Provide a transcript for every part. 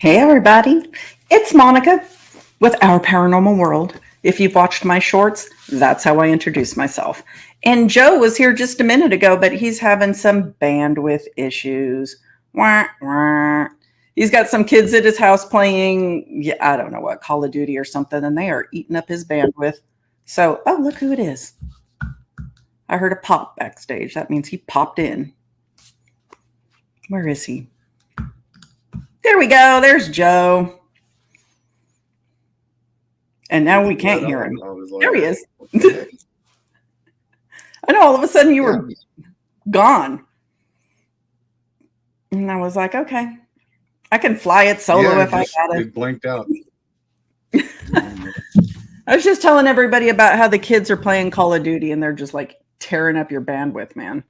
Hey everybody, it's Monica with Our Paranormal World. If you've watched my shorts, that's how I introduce myself. And Joe was here just a minute ago, but he's having some bandwidth issues. Wah, wah. He's got some kids at his house playing, yeah, I don't know what, Call of Duty or something, and they are eating up his bandwidth. So, oh, look who it is. I heard a pop backstage. That means he popped in. Where is he? There we go. There's Joe. And now we can't hear him. There he is. I know all of a sudden you were gone. And I was like, okay, I can fly it solo if I got it. It blinked out. I was just telling everybody about how the kids are playing Call of Duty and they're just like tearing up your bandwidth, man.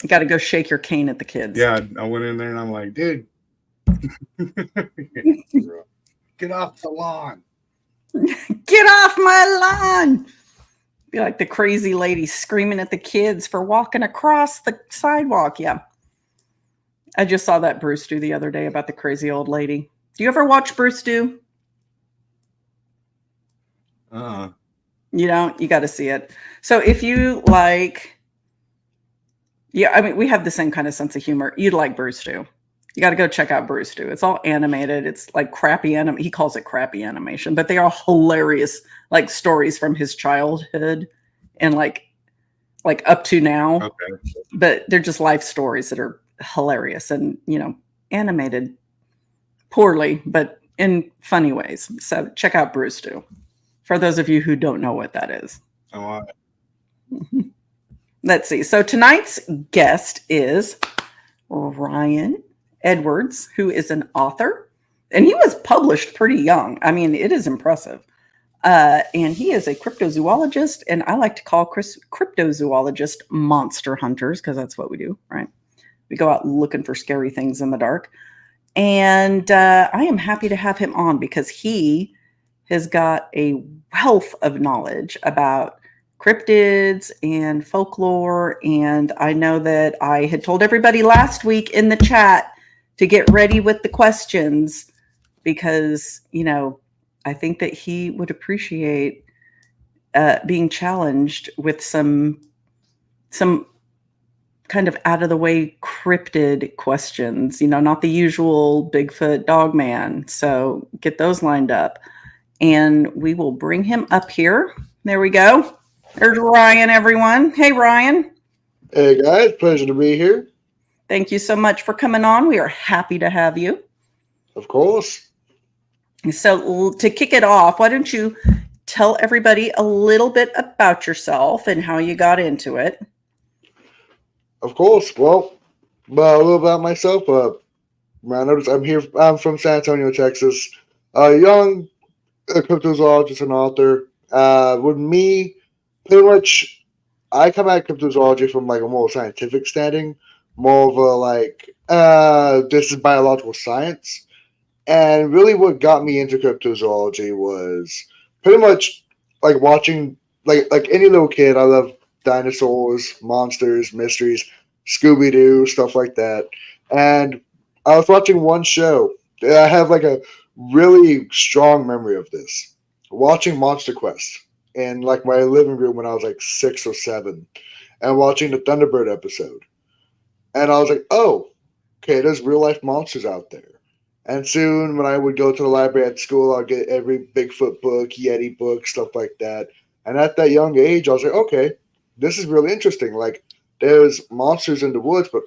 You got to go shake your cane at the kids. Yeah, I went in there and I'm like, dude, get off the lawn. Get off my lawn. Be like the crazy lady screaming at the kids for walking across the sidewalk. Yeah. I just saw that Brewstew the other day about the crazy old lady. Do you ever watch Brewstew? You don't? You got to see it. So if you like, yeah, I mean, we have the same kind of sense of humor. You'd like Brewstew. You got to go check out Brewstew. It's all animated. It's like crappy anime. He calls it crappy animation, but they are hilarious, like stories from his childhood and like up to now. Okay. But they're just life stories that are hilarious and, you know, animated poorly, but in funny ways. So check out Brewstew for those of you who don't know what that is. Oh, Let's see. So tonight's guest is Ryan Edwards, who is an author, and he was published pretty young. I mean, it is impressive. And he is a cryptozoologist, and I like to call cryptozoologist monster hunters because that's what we do, right? We go out looking for scary things in the dark. And I am happy to have him on because he has got a wealth of knowledge about cryptids and folklore. And I know that I had told everybody last week in the chat to get ready with the questions because, you know, I think that he would appreciate being challenged with some kind of out of the way cryptid questions, you know, not the usual Bigfoot dogman. So get those lined up and we will bring him up here. There we go. There's Ryan, everyone. Hey, Ryan. Hey, guys. Pleasure to be here. Thank you so much for coming on. We are happy to have you. Of course. So to kick it off, why don't you tell everybody a little bit about yourself and how you got into it? Of course. Well, a little about myself. I noticed I'm from San Antonio, Texas. Young cryptozoologist and author. With me, pretty much, I come at cryptozoology from like a more scientific standing, more of a like, this is biological science. And really what got me into cryptozoology was pretty much like watching, like any little kid, I love dinosaurs, monsters, mysteries, Scooby-Doo, stuff like that. And I was watching one show. I have like a really strong memory of this. Watching Monster Quest in like my living room when I was like 6 or 7 and watching the Thunderbird episode. And I was like, oh, okay, there's real life monsters out there. And soon when I would go to the library at school, I'd get every Bigfoot book, Yeti book, stuff like that. And at that young age, I was like, okay, this is really interesting. Like, there's monsters in the woods, but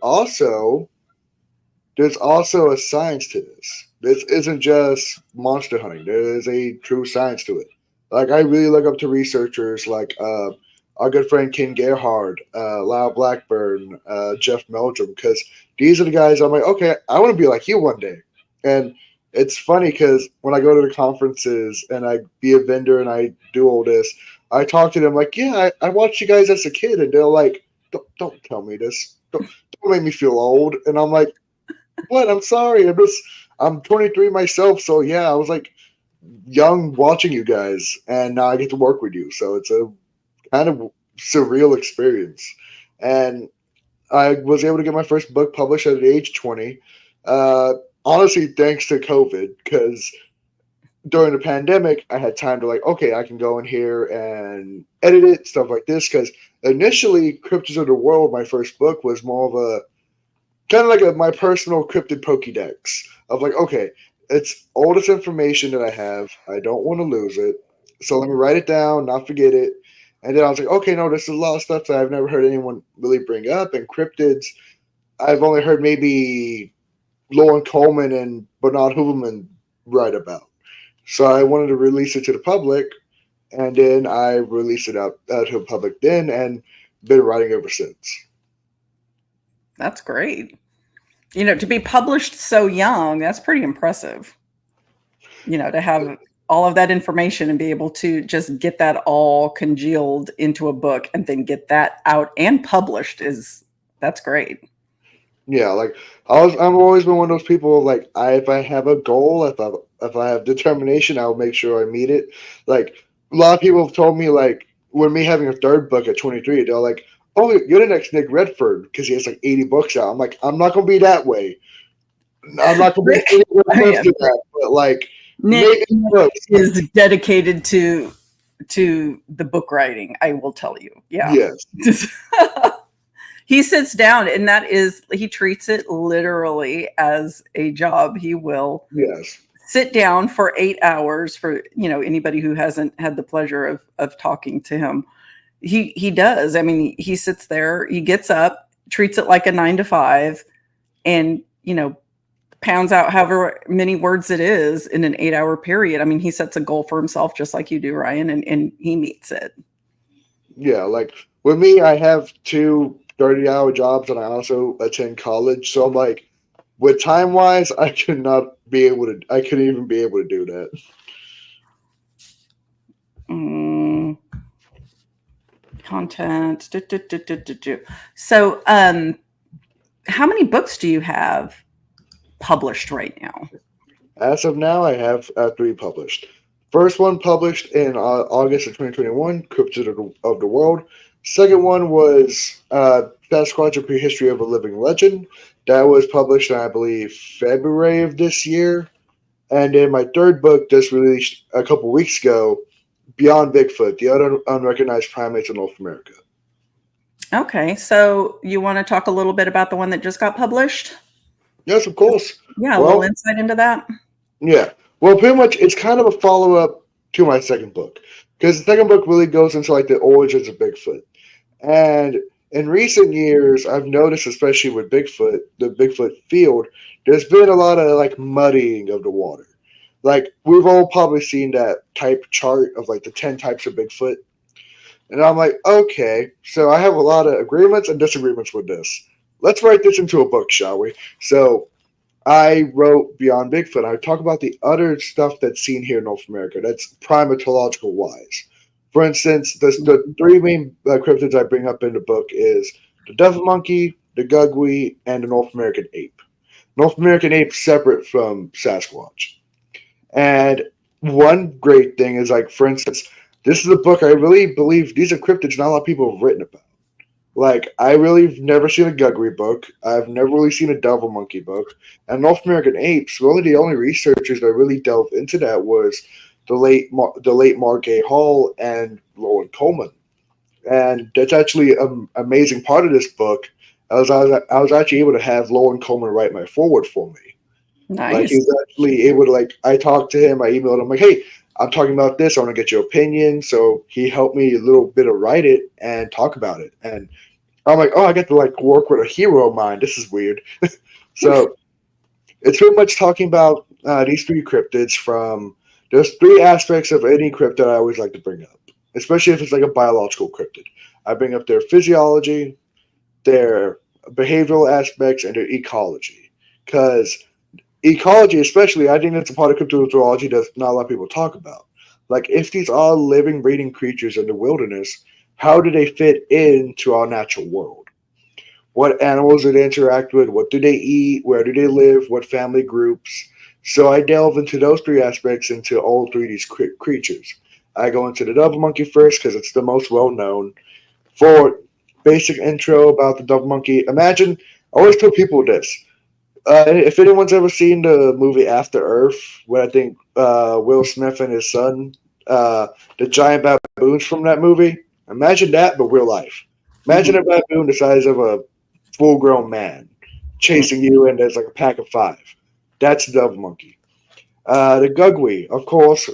there's also a science to this. This isn't just monster hunting. There is a true science to it. Like, I really look up to researchers like our good friend Ken Gerhard, Lyle Blackburn, Jeff Meldrum, because these are the guys I'm like, okay, I want to be like you one day. And it's funny because when I go to the conferences and I be a vendor and I do all this, I talk to them like, yeah, I watched you guys as a kid. And they're like, don't tell me this. Don't make me feel old. And I'm like, what? I'm sorry. I'm 23 myself. So, yeah, I was like young watching you guys. And now I get to work with you. So it's a kind of surreal experience. And I was able to get my first book published at the age of 20. Honestly, thanks to COVID, because during the pandemic, I had time to like, okay, I can go in here and edit it, stuff like this. Because initially, Cryptids of the World, my first book, was more of a kind of like my personal cryptid Pokédex of like, okay, it's all this information that I have. I don't want to lose it, so let me write it down, not forget it. And then I was like, okay, no, this is a lot of stuff that I've never heard anyone really bring up. And cryptids, I've only heard maybe Lauren Coleman and Bernard Hooverman write about. So I wanted to release it to the public, and then I released it out to the public then, and been writing ever since. That's great. To be published so young, that's pretty impressive. To have all of that information and be able to just get that all congealed into a book and then get that out and published that's great. Yeah, like I've always been one of those people. Like if I have a goal, if I have determination, I'll make sure I meet it. Like a lot of people have told me, like when me having a third book at 23, they're like, "Oh, you're the next Nick Redford," because he has like 80 books out. I'm like, I'm not gonna be that way. I'm not gonna be anywhere close to that. But like, Nick is dedicated to the book writing. I will tell you. Yeah. Yes. He sits down, and he treats it literally as a job. He will sit down for 8 hours for, anybody who hasn't had the pleasure of talking to him. He does. I mean, he sits there, he gets up, treats it like a 9 to 5, and, pounds out however many words it is in an 8-hour period. I mean, he sets a goal for himself just like you do, Ryan, and he meets it. Yeah. Like with me, I have 2 30-hour jobs, and I also attend college. So I'm like, with time wise, I couldn't even be able to do that. Content. So, how many books do you have published right now? As of now, I have 3 published. First one published in August of 2021, Cryptid of the World. Second one was Sasquatch: A Prehistory of a Living Legend. That was published in, I believe, February of this year. And then my third book just released a couple weeks ago, Beyond Bigfoot, the Other Unrecognized Primates of North America. Okay, so you want to talk a little bit about the one that just got published? Yes, of course. Yeah, a little insight into that. Yeah. Well, pretty much it's kind of a follow-up to my second book, because the second book really goes into like the origins of Bigfoot. And in recent years, I've noticed, especially with Bigfoot, the Bigfoot field, there's been a lot of like muddying of the water. Like we've all probably seen that type chart of like the 10 types of Bigfoot. And I'm like, okay, so I have a lot of agreements and disagreements with this. Let's write this into a book, shall we? So I wrote Beyond Bigfoot. I talk about the other stuff that's seen here in North America that's primatological wise. For instance, the 3 main cryptids I bring up in the book is the devil monkey, the gugwe, and the North American ape. North American ape separate from Sasquatch. And one great thing is, like, for instance, this is a book I really believe these are cryptids not a lot of people have written about. Like, I really have never seen a gugwe book. I've never really seen a devil monkey book. And North American apes, really the only researchers that really delved into that was the late Mark A. Hall and Lauren Coleman. And that's actually an amazing part of this book. I was actually able to have Lauren Coleman write my foreword for me. Nice. Like, he was actually able to, like, I talked to him, I emailed him, like, hey, I'm talking about this, I want to get your opinion. So he helped me a little bit of write it and talk about it. And I'm like, oh, I get to like work with a hero of mine. This is weird. So it's pretty much talking about these 3 cryptids from there's 3 aspects of any cryptid I always like to bring up, especially if it's like a biological cryptid. I bring up their physiology, their behavioral aspects, and their ecology. Because ecology, especially, I think that's a part of cryptozoology that not a lot of people talk about. Like, if these are living, breathing creatures in the wilderness, how do they fit into our natural world? What animals do they interact with? What do they eat? Where do they live? What family groups? So I delve into those 3 aspects into all 3 of these creatures. I go into the devil monkey first because it's the most well known. For basic intro about the double monkey. Imagine, I always tell people this. If anyone's ever seen the movie After Earth, where I think Will Smith and his son, the giant baboons from that movie, imagine that, but real life. Imagine a baboon the size of a full-grown man chasing you, and there's like a pack of 5. That's the double monkey. The Gugwe, of course,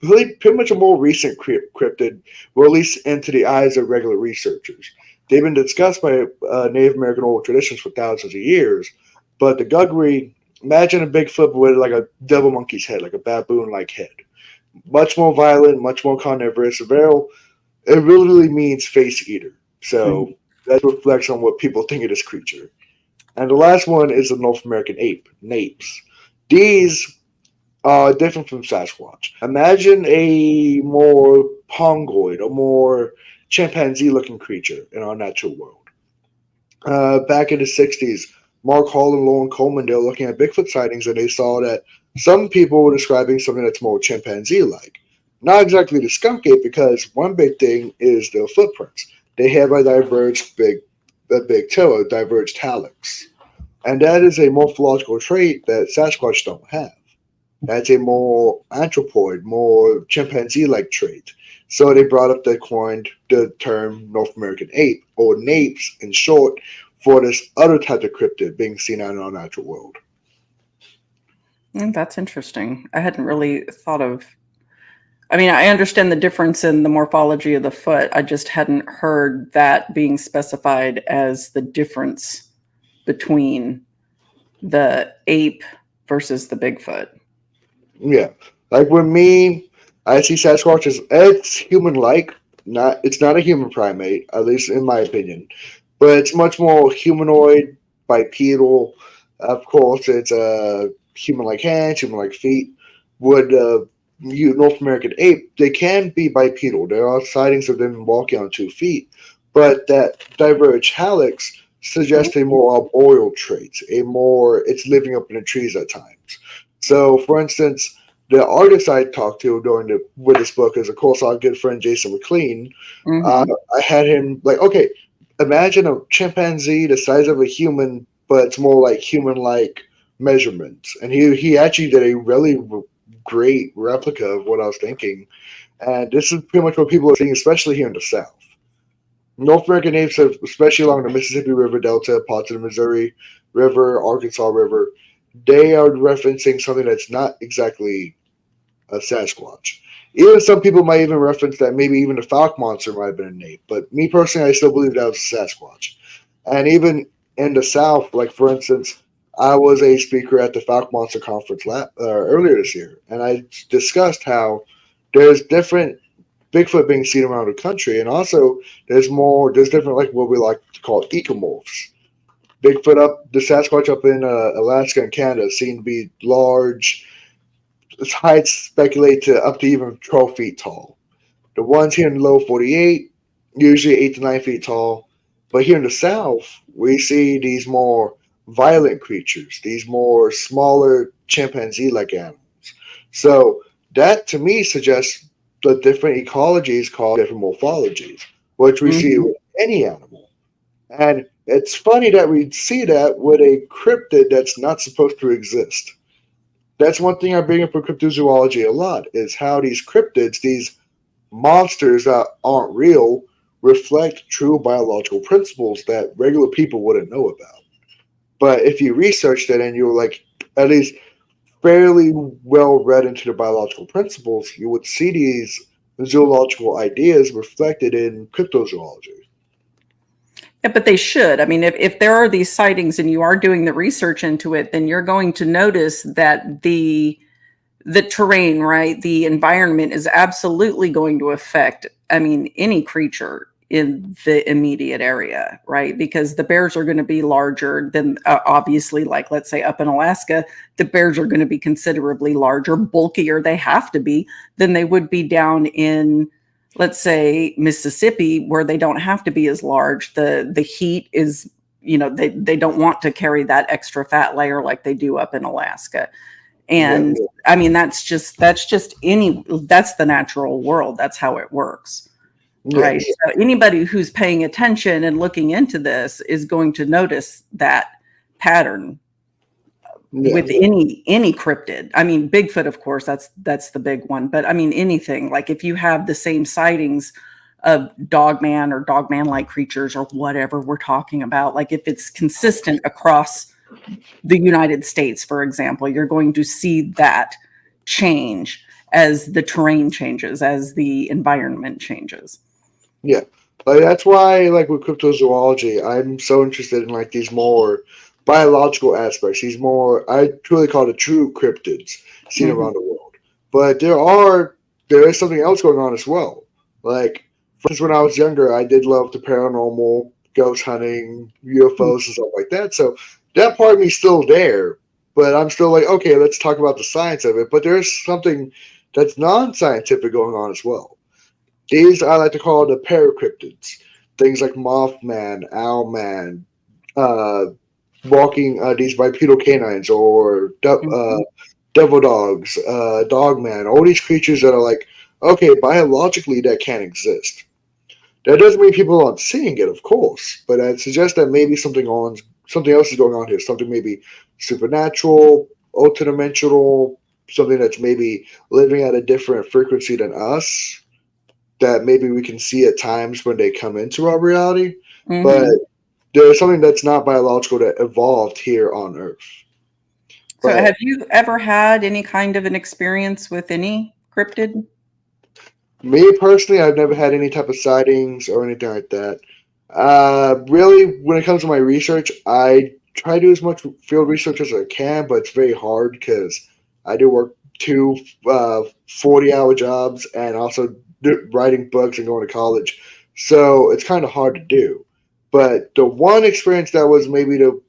pretty much a more recent cryptid, or at least into the eyes of regular researchers. They've been discussed by Native American oral traditions for thousands of years, but the Gugwe, imagine a Bigfoot with like a double monkey's head, like a baboon-like head. Much more violent, much more carnivorous. It really means face eater. So that reflects on what people think of this creature. And the last one is the North American ape, Napes. These are different from Sasquatch. Imagine a more pongoid, a more chimpanzee-looking creature in our natural world. Back in the 60s, Mark Hall and Lauren Coleman, they were looking at Bigfoot sightings, and they saw that some people were describing something that's more chimpanzee-like. Not exactly the skunk ape, because one big thing is their footprints. They have a diverged big toe, a diverged hallux. And that is a morphological trait that Sasquatch don't have. That's a more anthropoid, more chimpanzee-like trait. So they brought up coined the term North American ape, or Napes in short, for this other type of cryptid being seen out in our natural world. That's interesting. I hadn't really thought of. I mean, I understand the difference in the morphology of the foot. I just hadn't heard that being specified as the difference between the ape versus the Bigfoot. Yeah. Like with me, I see Sasquatch as it's human-like. It's not a human primate, at least in my opinion. But it's much more humanoid, bipedal. Of course, it's human-like hands, human-like feet. Would North American ape, they can be bipedal. There are sightings of them walking on 2 feet. But that diverged hallux suggests a more arboreal trait, it's living up in the trees at times. So, for instance, the artist I talked to with this book is, of course, our good friend Jason McLean. I had him okay, imagine a chimpanzee the size of a human, but it's more like human-like measurements. And he actually did a really great replica of what I was thinking. And this is pretty much what people are seeing, especially here in the South. North American apes, especially along the Mississippi River Delta, parts of the Missouri River, Arkansas River, they are referencing something that's not exactly a Sasquatch. Even some people might even reference that maybe even the Falk Monster might have been an ape. But me personally, I still believe that was a Sasquatch. And even in the South, like for instance, I was a speaker at the Falk Monster Conference earlier this year. And I discussed how there's different Bigfoot being seen around the country. And also there's different, like what we like to call ecomorphs. Bigfoot the Sasquatch up in Alaska and Canada seem to be large. Its heights speculate to up to even 12 feet tall. The ones here in the low 48, usually 8 to 9 feet tall. But here in the South, we see these more violent creatures, these more smaller chimpanzee-like animals. So that, to me, suggests the different ecologies called different morphologies, which we see with any animal. And it's funny that we see that with a cryptid that's not supposed to exist. That's one thing I bring up with cryptozoology a lot, is how these cryptids, these monsters that aren't real, reflect true biological principles that regular people wouldn't know about. But if you researched it and you're at least fairly well read into the biological principles, you would see these zoological ideas reflected in cryptozoology. Yeah, but they should. I mean, if there are these sightings and you are doing the research into it, then you're going to notice that the terrain, right, the environment is absolutely going to affect, I mean, any creature in the immediate area, right? Because the bears are going to be larger than, obviously, like let's say up in Alaska, the bears are going to be considerably larger, bulkier, they have to be, than they would be down in, let's say, Mississippi, where they don't have to be as large. The heat is, they don't want to carry that extra fat layer like they do up in Alaska. And I mean, that's the natural world. That's how it works. right? Yes. So anybody who's paying attention and looking into this is going to notice that pattern with Yes. any cryptid. I mean, Bigfoot, of course, that's the big one. But I mean, anything like if you have the same sightings of dogman or dogman-like creatures or whatever we're talking about, like if it's consistent across the United States, for example, you're going to see that change as the terrain changes, as the environment changes. Yeah. Like that's why like with cryptozoology, I'm so interested in like these more biological aspects. These more I truly call it true cryptids seen Mhm. around the world. But there is something else going on as well. Like for instance, when I was younger, I did love the paranormal, ghost hunting, UFOs and stuff like that. So that part of me is still there. But I'm still like, okay, let's talk about the science of it. But there's something that's non-scientific going on as well. These I like to call the paracryptids. Things like Mothman, Owlman, uh, walking these bipedal canines or Mhm. devil dogs, dogman, all these creatures that are like, okay, biologically that can't exist. That doesn't mean people aren't seeing it, of course, but it suggests that maybe something else is going on here. Something maybe supernatural, ultradimensional, something that's maybe living at a different frequency than us that maybe we can see at times when they come into our reality, but Mhm. there's something that's not biological that evolved here on Earth. So But have you ever had any kind of an experience with any cryptid? me personally, I've never had any type of sightings or anything like that. Really, when it comes to my research, I try to do as much field research as I can, but it's very hard because I do work two 40-hour jobs and also writing books and going to college. So it's kind of hard to do. But the one experience that was maybe the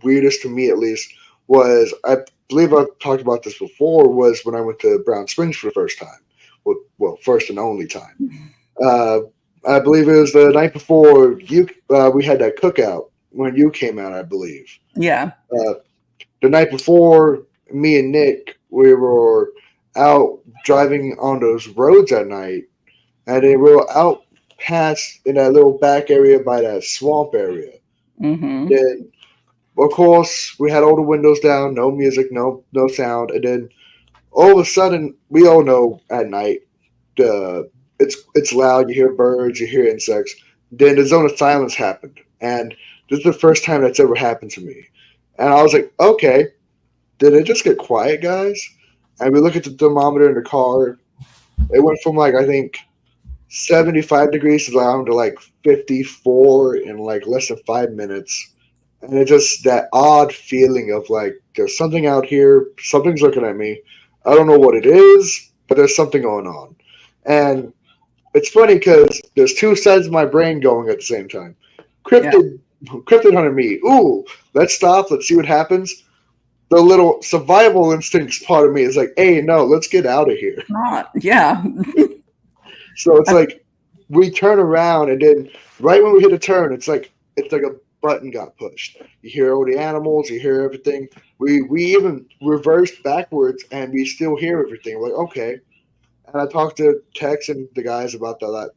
weirdest to me, at least, was I believe I've talked about this before, was when I went to Brown Springs for the first time. Well, first and only time. Uh, I believe it was the night before we had that cookout when you came out. I believe Yeah. uh, the night before, me and Nick we were out driving on those roads at night, and then we were out past in that little back area by that swamp area. Mhm. Then, of course, we had all the windows down, no music, no sound, and then all of a sudden, we all know at night it's loud. You hear birds, you hear insects. Then the zone of silence happened, and this is the first time that's ever happened to me. And I was like, okay, did it just get quiet, guys? And we look at the thermometer in the car. It went from like I think 75 degrees down to like 54 in like less than 5 minutes. And it's just that odd feeling of like there's something out here, something's looking at me. I don't know what it is, but there's something going on. And it's funny because there's two sides of my brain going at the same time. Yeah. Cryptid hunter me. Ooh, let's stop. Let's see what happens. The little survival instincts part of me is like, hey, no, let's get out of here. Not. Yeah. So it's like we turn around and then right when we hit a turn, it's like a button got pushed. You hear all the animals, you hear everything. We even reversed backwards and we still hear everything. We're like, okay. And I talked to Tex and the guys about that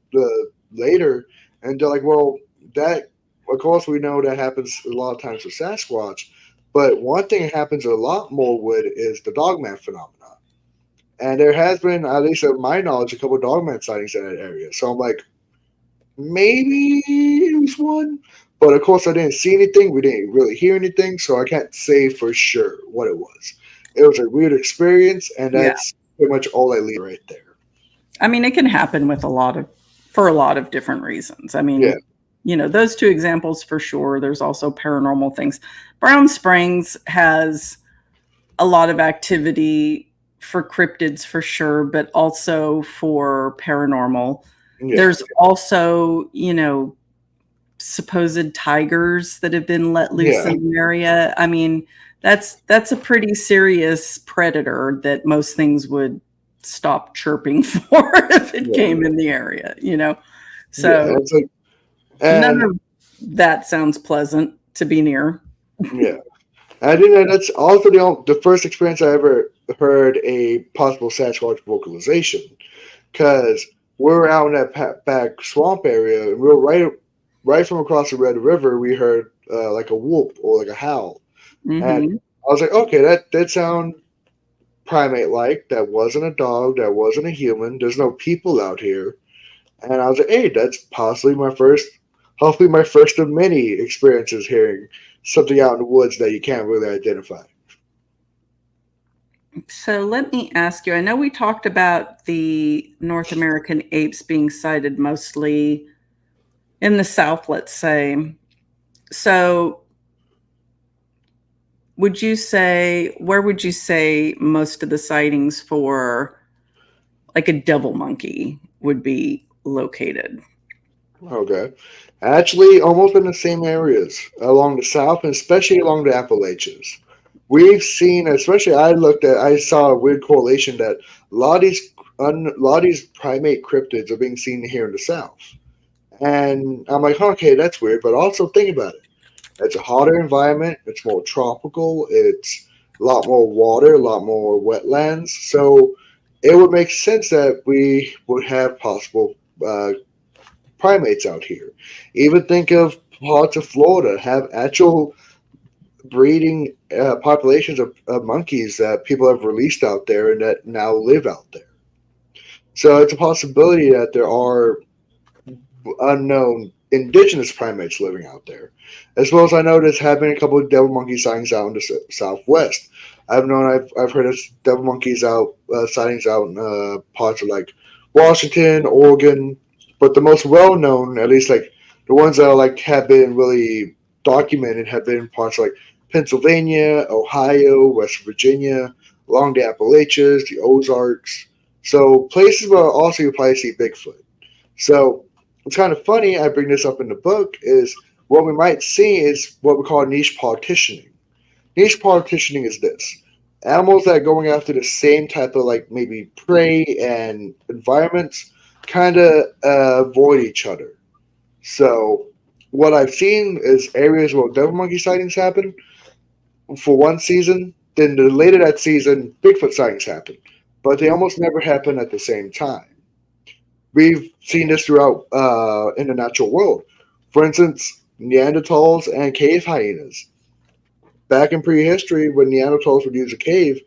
later, and they're like, well, that, of course, we know that happens a lot of times with Sasquatch, but one thing that happens a lot more with is the dogman phenomenon. And there has been, at least of my knowledge, a couple of dogman sightings in that area. So I'm like, maybe it was one. But of course, I didn't see anything. We didn't really hear anything. So I can't say for sure what it was. It was a weird experience, and Yeah. that's pretty much all I leave right there. I mean, it can happen with for a lot of different reasons. I Yeah. mean, those two examples for sure. There's also paranormal things. Brown Springs has a lot of activity for cryptids for sure, but also for paranormal. Yeah. There's also, supposed tigers that have been let loose Yeah. in the area. I mean, that's a pretty serious predator that most things would stop chirping for if it Yeah. came in the area. Yeah. So It's like, none and of that sounds pleasant to be near. yeah. I think that's also the first experience I ever heard a possible Sasquatch vocalization. Because we're out in that back swamp area, and we're right from across the Red River. We heard like a whoop or like a howl, and Mm-hmm. I was like, okay, that sound primate like. That wasn't a dog. That wasn't a human. There's no people out here. And I was like, hey, that's possibly hopefully my first of many experiences hearing something out in the woods that you can't really identify. So let me ask you, I know we talked about the North American apes being sighted mostly in the South, let's say. So where would you say most of the sightings for like a devil monkey would be located? Okay. Actually, almost in the same areas along the south and especially along the Appalachians. We've seen, especially I saw a weird correlation that a lot of these primate cryptids are being seen here in the south. And I'm like, okay, that's weird. But also think about it. It's a hotter environment. It's more tropical. It's a lot more water, a lot more wetlands. So it would make sense that we would have possible primates out here. Even think of parts of Florida have actual breeding populations of monkeys that people have released out there and that now live out there. So it's a possibility that there are unknown indigenous primates living out there. As well as I know there's have been a couple of devil monkey sightings out in the southwest. I've heard of devil monkeys out sightings out in parts of like Washington, Oregon, but the most well known, at least like the ones that are like have been really documented, have been in parts like Pennsylvania, Ohio, West Virginia, along the Appalachians, the Ozarks. So places where also you probably see Bigfoot. So it's kind of funny. I bring this up in the book is what we might see is what we call niche partitioning. Niche partitioning is this: animals that are going after the same type of like maybe prey and environments kind of avoid each other. So what I've seen is areas where devil monkey sightings happen for one season, then later that season Bigfoot sightings happen, but they almost never happen at the same time. We've seen this throughout in the natural world. For instance, Neanderthals and cave hyenas. Back in prehistory, when Neanderthals would use a cave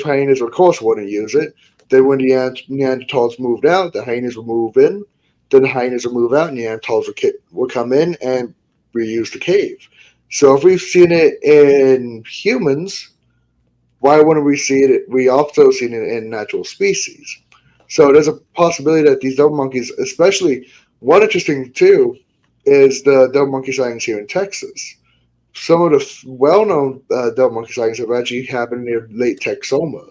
hyenas, of course, wouldn't use it. Then when the Neanderthals moved out, the hyenas would move in. Then the hyenas would move out, and Neanderthals would come in and reuse the cave. So if we've seen it in humans, why wouldn't we see it? We also seen it in natural species. So there's a possibility that these devil monkeys, especially one interesting too, is the devil monkey sightings here in Texas. Some of the well-known devil monkey sightings have actually happened near Lake Texoma,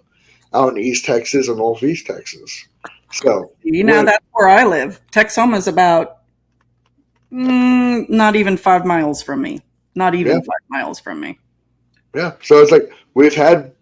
out in East Texas and Northeast Texas. So, That's where I live. Texoma's about not even 5 miles from me. Not even yeah, 5 miles from me. yeah. So it's like we've had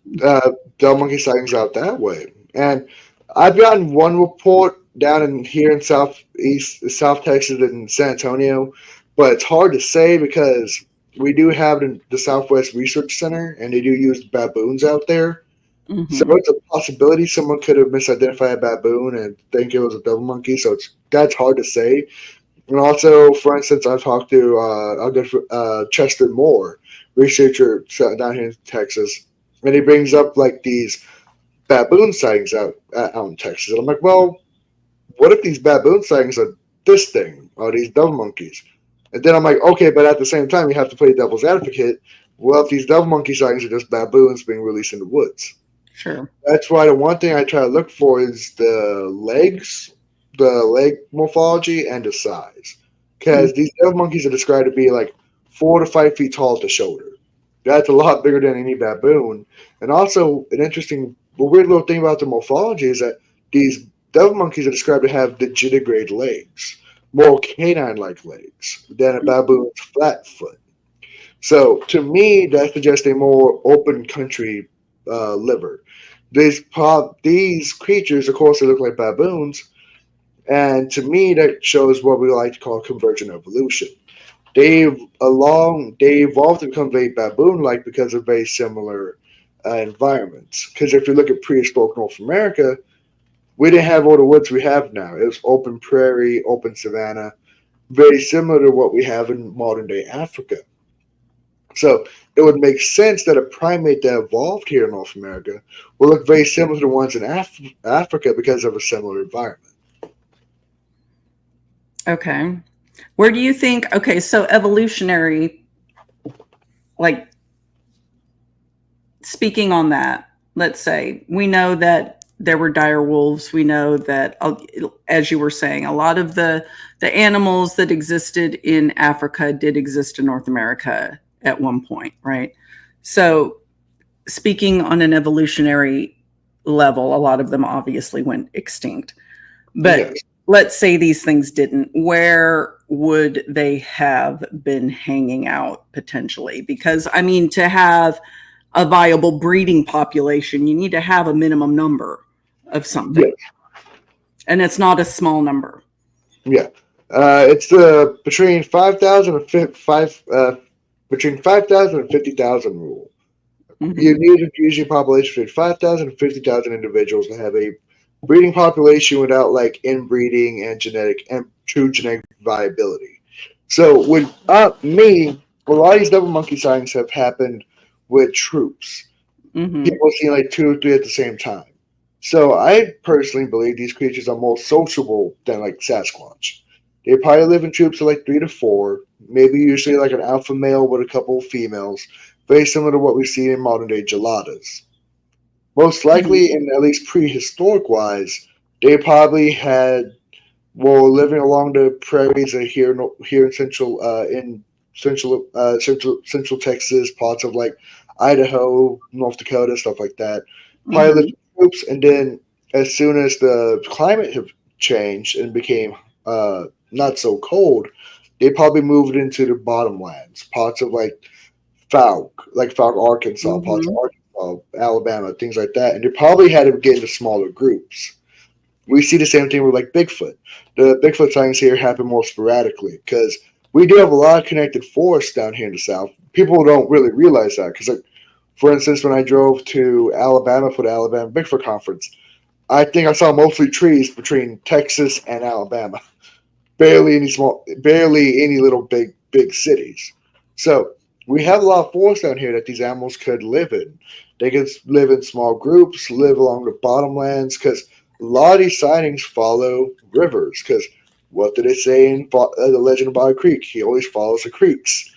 devil monkey sightings out that way, and I've gotten one report down in here in South Texas and San Antonio, but it's hard to say because we do have the Southwest Research Center, and they do use baboons out there. So Mm-hmm. it's a possibility someone could have misidentified a baboon and think it was a devil monkey. So that's hard to say. And also, for instance, I've talked to our good Chester Moore, researcher down here in Texas, and he brings up like these baboon sightings out in Texas. And I'm like, well, what if these baboon sightings are this thing or these devil monkeys? And then I'm like, okay, but at the same time, you have to play devil's advocate. Well, if these devil monkey sightings are just baboons being released in the woods. Sure. That's why the one thing I try to look for is the leg morphology, and the size. Because these devil monkeys are described to be like 4 to 5 feet tall at the shoulder. That's a lot bigger than any baboon. And also, a weird little thing about the morphology is that these devil monkeys are described to have digitigrade legs, more canine-like legs than a baboon's flat foot. So to me, that suggests a more open country liver. These creatures, of course, they look like baboons, and to me, that shows what we like to call convergent evolution. They evolved to become very baboon-like because of very similar environments. Because if you look at prehistoric North America, we didn't have all the woods we have now. It was open prairie, open savanna, very similar to what we have in modern day Africa. So it would make sense that a primate that evolved here in North America will look very similar to the ones in Africa because of a similar environment. Okay. Where do you think, okay, so evolutionary, like speaking on that, let's say we know that there were dire wolves. We know that, as you were saying, a lot of the animals that existed in Africa did exist in North America at one point, right? So speaking on an evolutionary level, a lot of them obviously went extinct. But Yes. let's say these things didn't. Where would they have been hanging out potentially? Because, I mean, to have a viable breeding population, you need to have a minimum number of something. Yes. And it's not a small number. Yeah. It's between 5,000 and between 5,000 and 50,000 rule. Mhm. You need a usually population between 5,000 and 50,000 individuals to have a breeding population without like inbreeding and true genetic viability. So with me, a lot of these double monkey sightings have happened with troops. Mhm. People seeing like 2 or 3 at the same time. So I personally believe these creatures are more sociable than like Sasquatch. They probably live in troops of like 3 to 4, maybe usually like an alpha male with a couple of females, very similar to what we see in modern day geladas. Most likely, in at least prehistoric wise, they probably had living along the prairies here in central Texas, parts of like Idaho, North Dakota, stuff like that. Probably lived in groups, and then as soon as the climate have changed and became not so cold, they probably moved into the bottomlands, parts of like Falk, Arkansas, parts of Arkansas, Alabama, things like that, and they probably had to get into smaller groups. We see the same thing with like Bigfoot. The Bigfoot sightings here happen more sporadically because we do have a lot of connected forests down here in the South. People don't really realize that because, like, for instance, when I drove to Alabama for the Alabama Bigfoot conference, I think I saw mostly trees between Texas and Alabama. Barely any little big cities. So we have a lot of forests down here that these animals could live in. They could live in small groups, live along the bottomlands, because a lot of these sightings follow rivers. Because what did it say in the Legend of Bottle Creek? He always follows the creeks.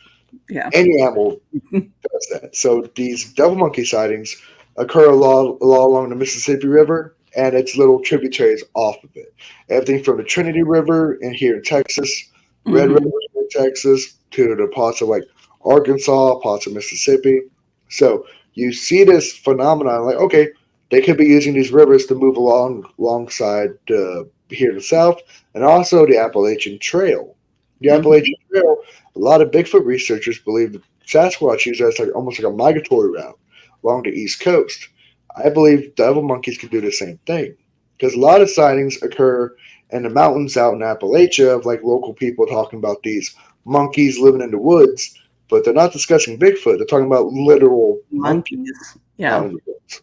Yeah. Any animal does that. So these devil monkey sightings occur a lot along the Mississippi River and its little tributaries off of it. Everything from the Trinity River in here in Texas, Red River in Texas, to the parts of like Arkansas, parts of Mississippi. So you see this phenomenon, like, okay, they could be using these rivers to move alongside here in the South, and also the Appalachian Trail. The Appalachian Trail, a lot of Bigfoot researchers believe that Sasquatch use that as like almost like a migratory route along the East Coast. I believe devil monkeys could do the same thing because a lot of sightings occur in the mountains out in Appalachia of like local people talking about these monkeys living in the woods, but they're not discussing Bigfoot. They're talking about literal monkeys. Yeah. Out in the woods.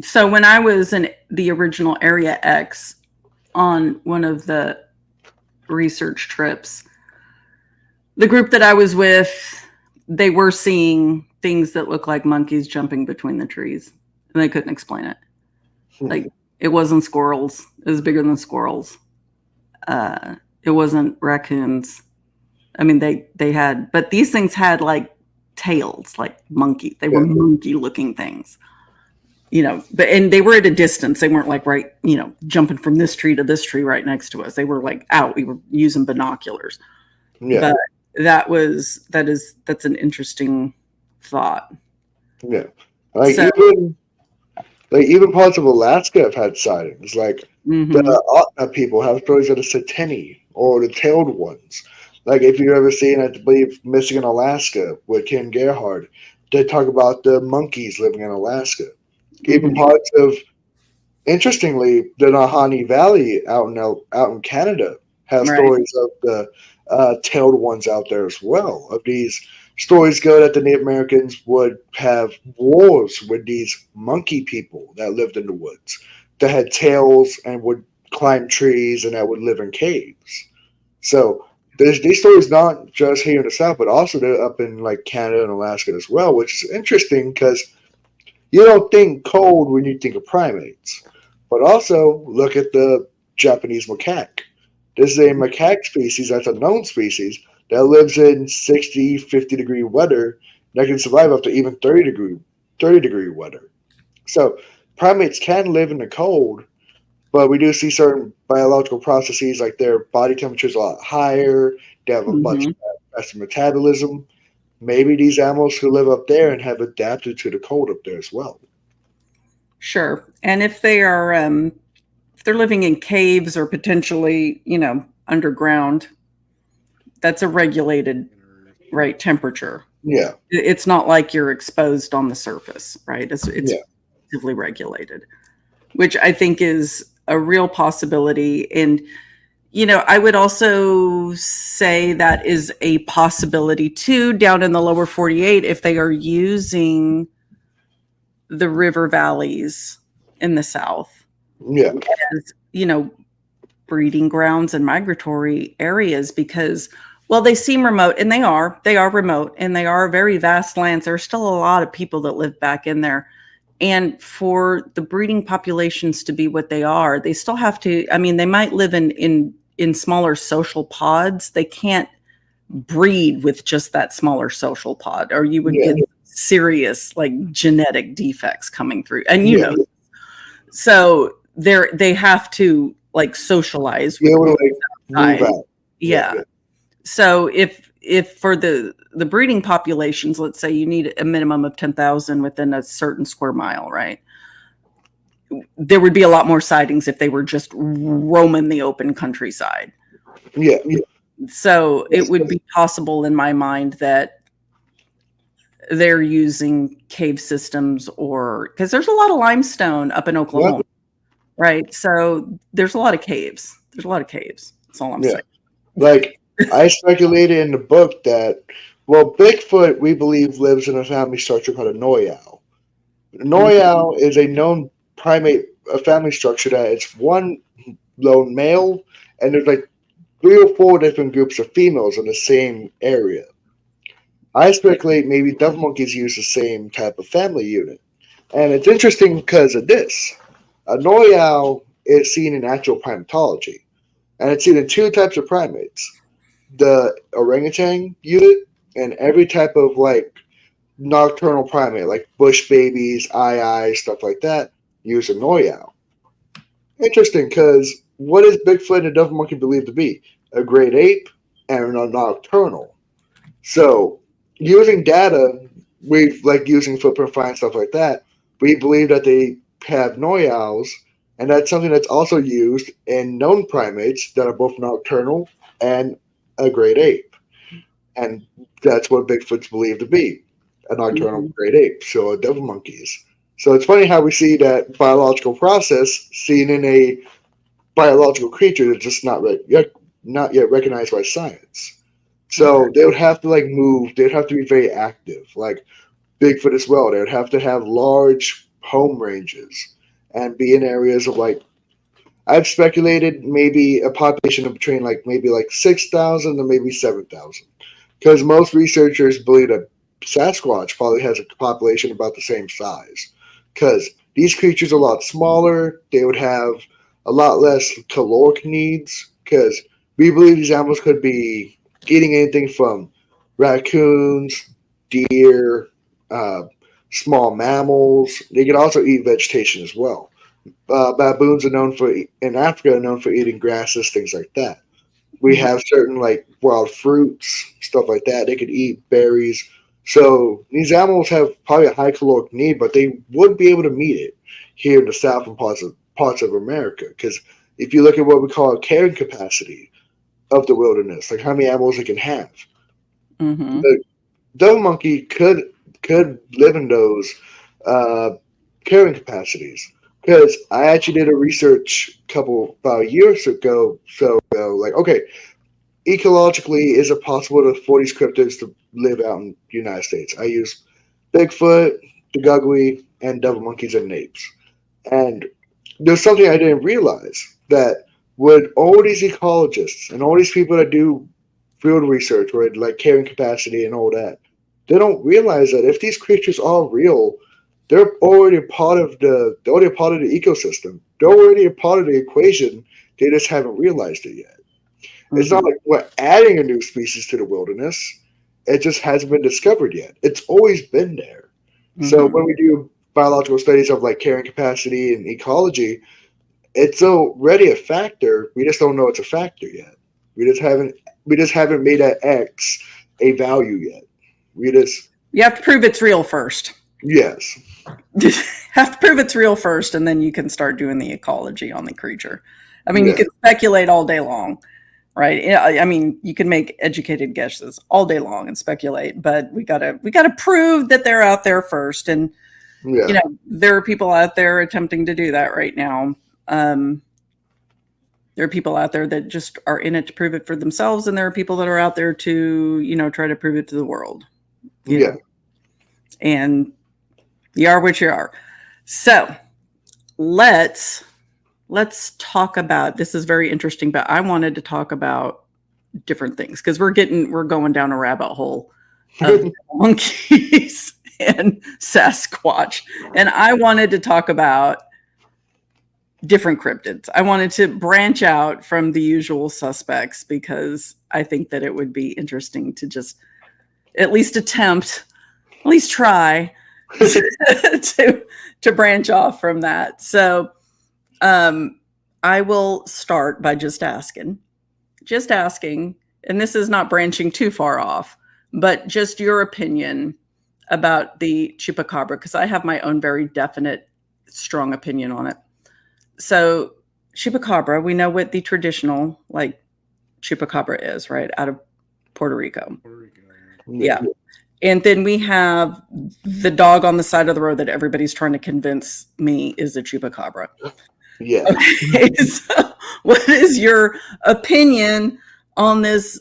So when I was in the original Area X on one of the research trips, the group that I was with, they were seeing things that looked like monkeys jumping between the trees, and they couldn't explain it. Like, it wasn't squirrels. It was bigger than squirrels. It wasn't raccoons. I mean, they had, but these things had like tails, like monkey. They were monkey looking things, and they were at a distance. They weren't like right, jumping from this tree to this tree right next to us. They were like out. We were using binoculars. Yeah. But that's an interesting thought. Yeah. Even parts of Alaska have had sightings. Like the Otna people have stories of the Sateni or the tailed ones. Like if you've ever seen, I believe, Michigan, Alaska with Kim Gerhard, they talk about the monkeys living in Alaska. Even parts of, interestingly, the Nahanni Valley out in Canada has stories of the tailed ones out there as well. Of these stories go that the Native Americans would have wars with these monkey people that lived in the woods. that had tails and would climb trees and that would live in caves. So these stories not just here in the South, but also they're up in like Canada and Alaska as well, which is interesting because you don't think cold when you think of primates. But also look at the Japanese macaque. This is a macaque species that's a known species that lives in 60, 50-degree weather that can survive up to even 30-degree weather. So primates can live in the cold, but we do see certain biological processes like their body temperature is a lot higher. They have a much faster metabolism. Maybe these animals who live up there and have adapted to the cold up there as well. Sure. And if they're living in caves or potentially, underground, that's a regulated, right, temperature. Yeah. It's not like you're exposed on the surface, right? It's actively regulated, which I think is a real possibility. And, I would also say that is a possibility too, down in the lower 48, if they are using the river valleys in the South. Yeah. As, breeding grounds and migratory areas, because they seem remote, and they are remote, and they are very vast lands. There's still a lot of people that live back in there. And for the breeding populations to be what they are, they still have to, they might live in smaller social pods. They can't breed with just that smaller social pod, or you would get serious like genetic defects coming through. And so they have to like socialize with move out. Yeah. So if for the breeding populations, let's say you need a minimum of 10,000 within a certain square mile, right? There would be a lot more sightings if they were just roaming the open countryside. Yeah. So it would be possible in my mind that they're using cave systems, or because there's a lot of limestone up in Oklahoma, right? So there's a lot of caves. That's all I'm saying. Like I speculated in the book that, Bigfoot, we believe, lives in a family structure called a Noyau. Noyau is a known primate, a family structure that it's one lone male, and there's like 3 or 4 different groups of females in the same area. I speculate maybe devil monkeys use the same type of family unit. And it's interesting because of this. A Noyau is seen in actual primatology, and it's seen in 2 types of primates. The orangutan unit and every type of like nocturnal primate, like bush babies, eyes, stuff like that, use a Noyau. Interesting, because what is Bigfoot and a devil monkey believed to be? A great ape and a nocturnal. So, using data, we've like using footprint find stuff like that, we believe that they have Noyaus, and that's something that's also used in known primates that are both nocturnal and a great ape. And that's what Bigfoot's believed to be, a nocturnal great ape, so devil monkeys. So it's funny how we see that biological process seen in a biological creature that's just not yet recognized by science. So they would have to like move, they'd have to be very active, like Bigfoot as well. They would have to have large home ranges and be in areas of like, I've speculated maybe a population of between like maybe like 6,000 to maybe 7,000. Because most researchers believe that Sasquatch probably has a population about the same size. Because these creatures are a lot smaller, they would have a lot less caloric needs. Because we believe these animals could be eating anything from raccoons, deer, small mammals. They can also eat vegetation as well. Baboons are known in Africa, are known for eating grasses, things like that. We have certain like wild fruits, stuff like that. They could eat berries. So these animals have probably a high caloric need, but they would be able to meet it here in the South and parts of America. Because if you look at what we call a carrying capacity of the wilderness, like how many animals it can have, the devil monkey could live in those carrying capacities. Because I actually did a research about a year ago. So, like, okay, ecologically, is it possible for these cryptids to live out in the United States? I use Bigfoot, the Gugly, and devil monkeys and apes. And there's something I didn't realize, that with all these ecologists and all these people that do field research with like carrying capacity and all that, they don't realize that if these creatures are real, they're already a part of they're already a part of the ecosystem. They're already a part of the equation. They just haven't realized it yet. It's not like we're adding a new species to the wilderness. It just hasn't been discovered yet. It's always been there. So when we do biological studies of like carrying capacity and ecology, it's already a factor. We just don't know it's a factor yet. We just haven't made that X a value yet. You have to prove it's real first. Yes. You have to prove it's real first, and then you can start doing the ecology on the creature. I mean, you can speculate all day long, right? I mean, you can make educated guesses all day long and speculate, but we gotta prove that they're out there first. And you know, there are people out there attempting to do that right now. There are people out there that just are in it to prove it for themselves, and there are people that are out there to, you know, try to prove it to the world. You know? And you are what you are. So let's talk about, this is very interesting, but I wanted to talk about different things because we're going down a rabbit hole of monkeys and Sasquatch. And I wanted to talk about different cryptids. I wanted to branch out from the usual suspects because I think that it would be interesting to just at least try to branch off from that. So I will start by just asking, and this is not branching too far off, but just your opinion about the chupacabra, because I have my own very definite, strong opinion on it. So chupacabra, we know what the traditional like chupacabra is, right? Out of Puerto Rico. Yeah. And then we have the dog on the side of the road that everybody's trying to convince me is a chupacabra. Yeah. Okay, so what is your opinion on this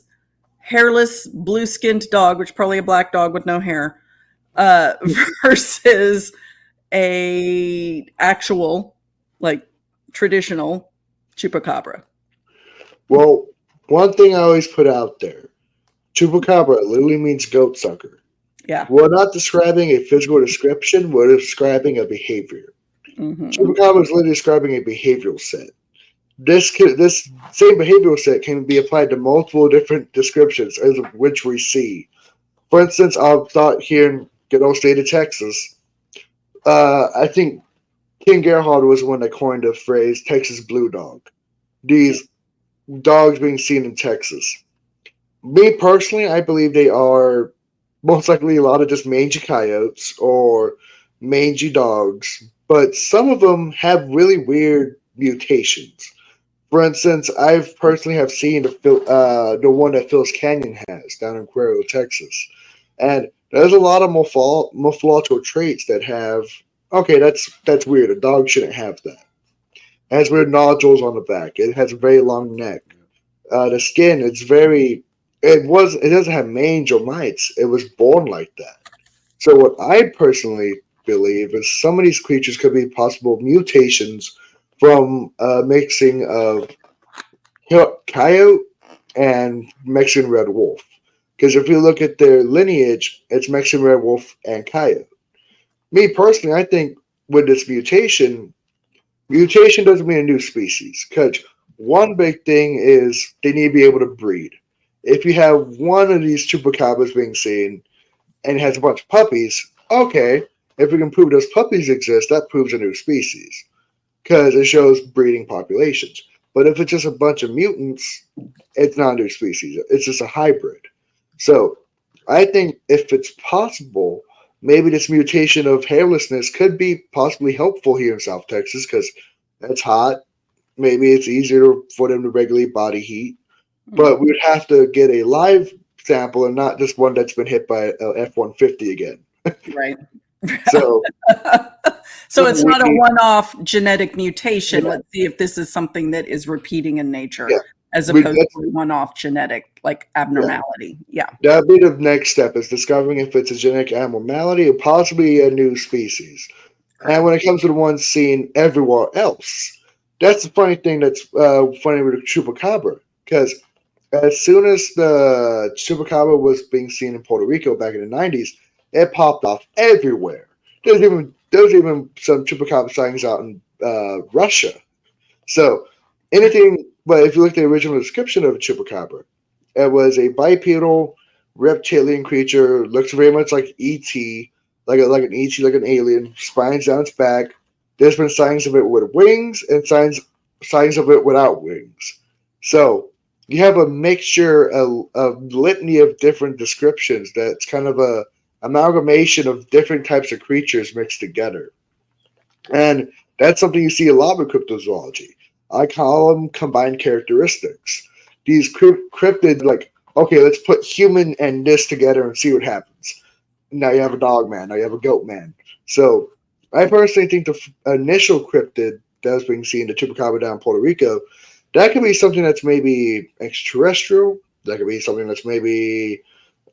hairless, blue-skinned dog, which is probably a black dog with no hair, versus a actual, like, traditional chupacabra? Well, one thing I always put out there, chupacabra literally means goat sucker. Yeah. We're not describing a physical description, we're describing a behavior. Chupacabra is literally describing a behavioral set. This same behavioral set can be applied to multiple different descriptions, as of which we see. For instance, I'll start here in good old state of Texas. I think King Gerhard was the one that coined the phrase Texas blue dog. These dogs being seen in Texas. Me personally, I believe they are most likely a lot of just mangy coyotes or mangy dogs, but some of them have really weird mutations. For instance, I've personally have seen the one that Phil's Canyon has down in Cuero, Texas, and there's a lot of morphological traits that have. Okay, that's weird. A dog shouldn't have that. It has weird nodules on the back. It has a very long neck. The skin, it doesn't have mange or mites. It was born like that. So what I personally believe is some of these creatures could be possible mutations from mixing of coyote and Mexican red wolf. Because if you look at their lineage, it's Mexican red wolf and coyote. Me personally, I think with this mutation doesn't mean a new species. Because one big thing is they need to be able to breed. If you have one of these chupacabras being seen and it has a bunch of puppies, okay, if we can prove those puppies exist, that proves a new species because it shows breeding populations. But if it's just a bunch of mutants, it's not a new species. It's just a hybrid. So I think if it's possible, maybe this mutation of hairlessness could be possibly helpful here in South Texas because it's hot. Maybe it's easier for them to regulate body heat. But we would have to get a live sample and not just one that's been hit by a F-150 again. Right. So it's not a one-off genetic mutation. Let's see if this is something that is repeating in nature as opposed to a one-off genetic like abnormality. Yeah. That'd be the next step is discovering if it's a genetic abnormality or possibly a new species. And when it comes to the ones seen everywhere else, that's the funny thing that's funny with the chupacabra. Because as soon as the chupacabra was being seen in Puerto Rico back in the 90s, it popped off everywhere. There was even some chupacabra sightings out in Russia. So anything, but if you look at the original description of a chupacabra, it was a bipedal reptilian creature, looks very much like ET, like an ET, like an alien, spines down its back. There's been sightings of it with wings and sightings of it without wings. So you have a mixture, a litany of different descriptions that's kind of a amalgamation of different types of creatures mixed together. And that's something you see a lot with cryptozoology. I call them combined characteristics. These cryptids, like, okay, let's put human and this together and see what happens. Now you have a dog man. Now you have a goat man. So I personally think the initial cryptid that was being seen, the chupacabra down in Puerto Rico, that could be something that's maybe extraterrestrial. That could be something that's maybe.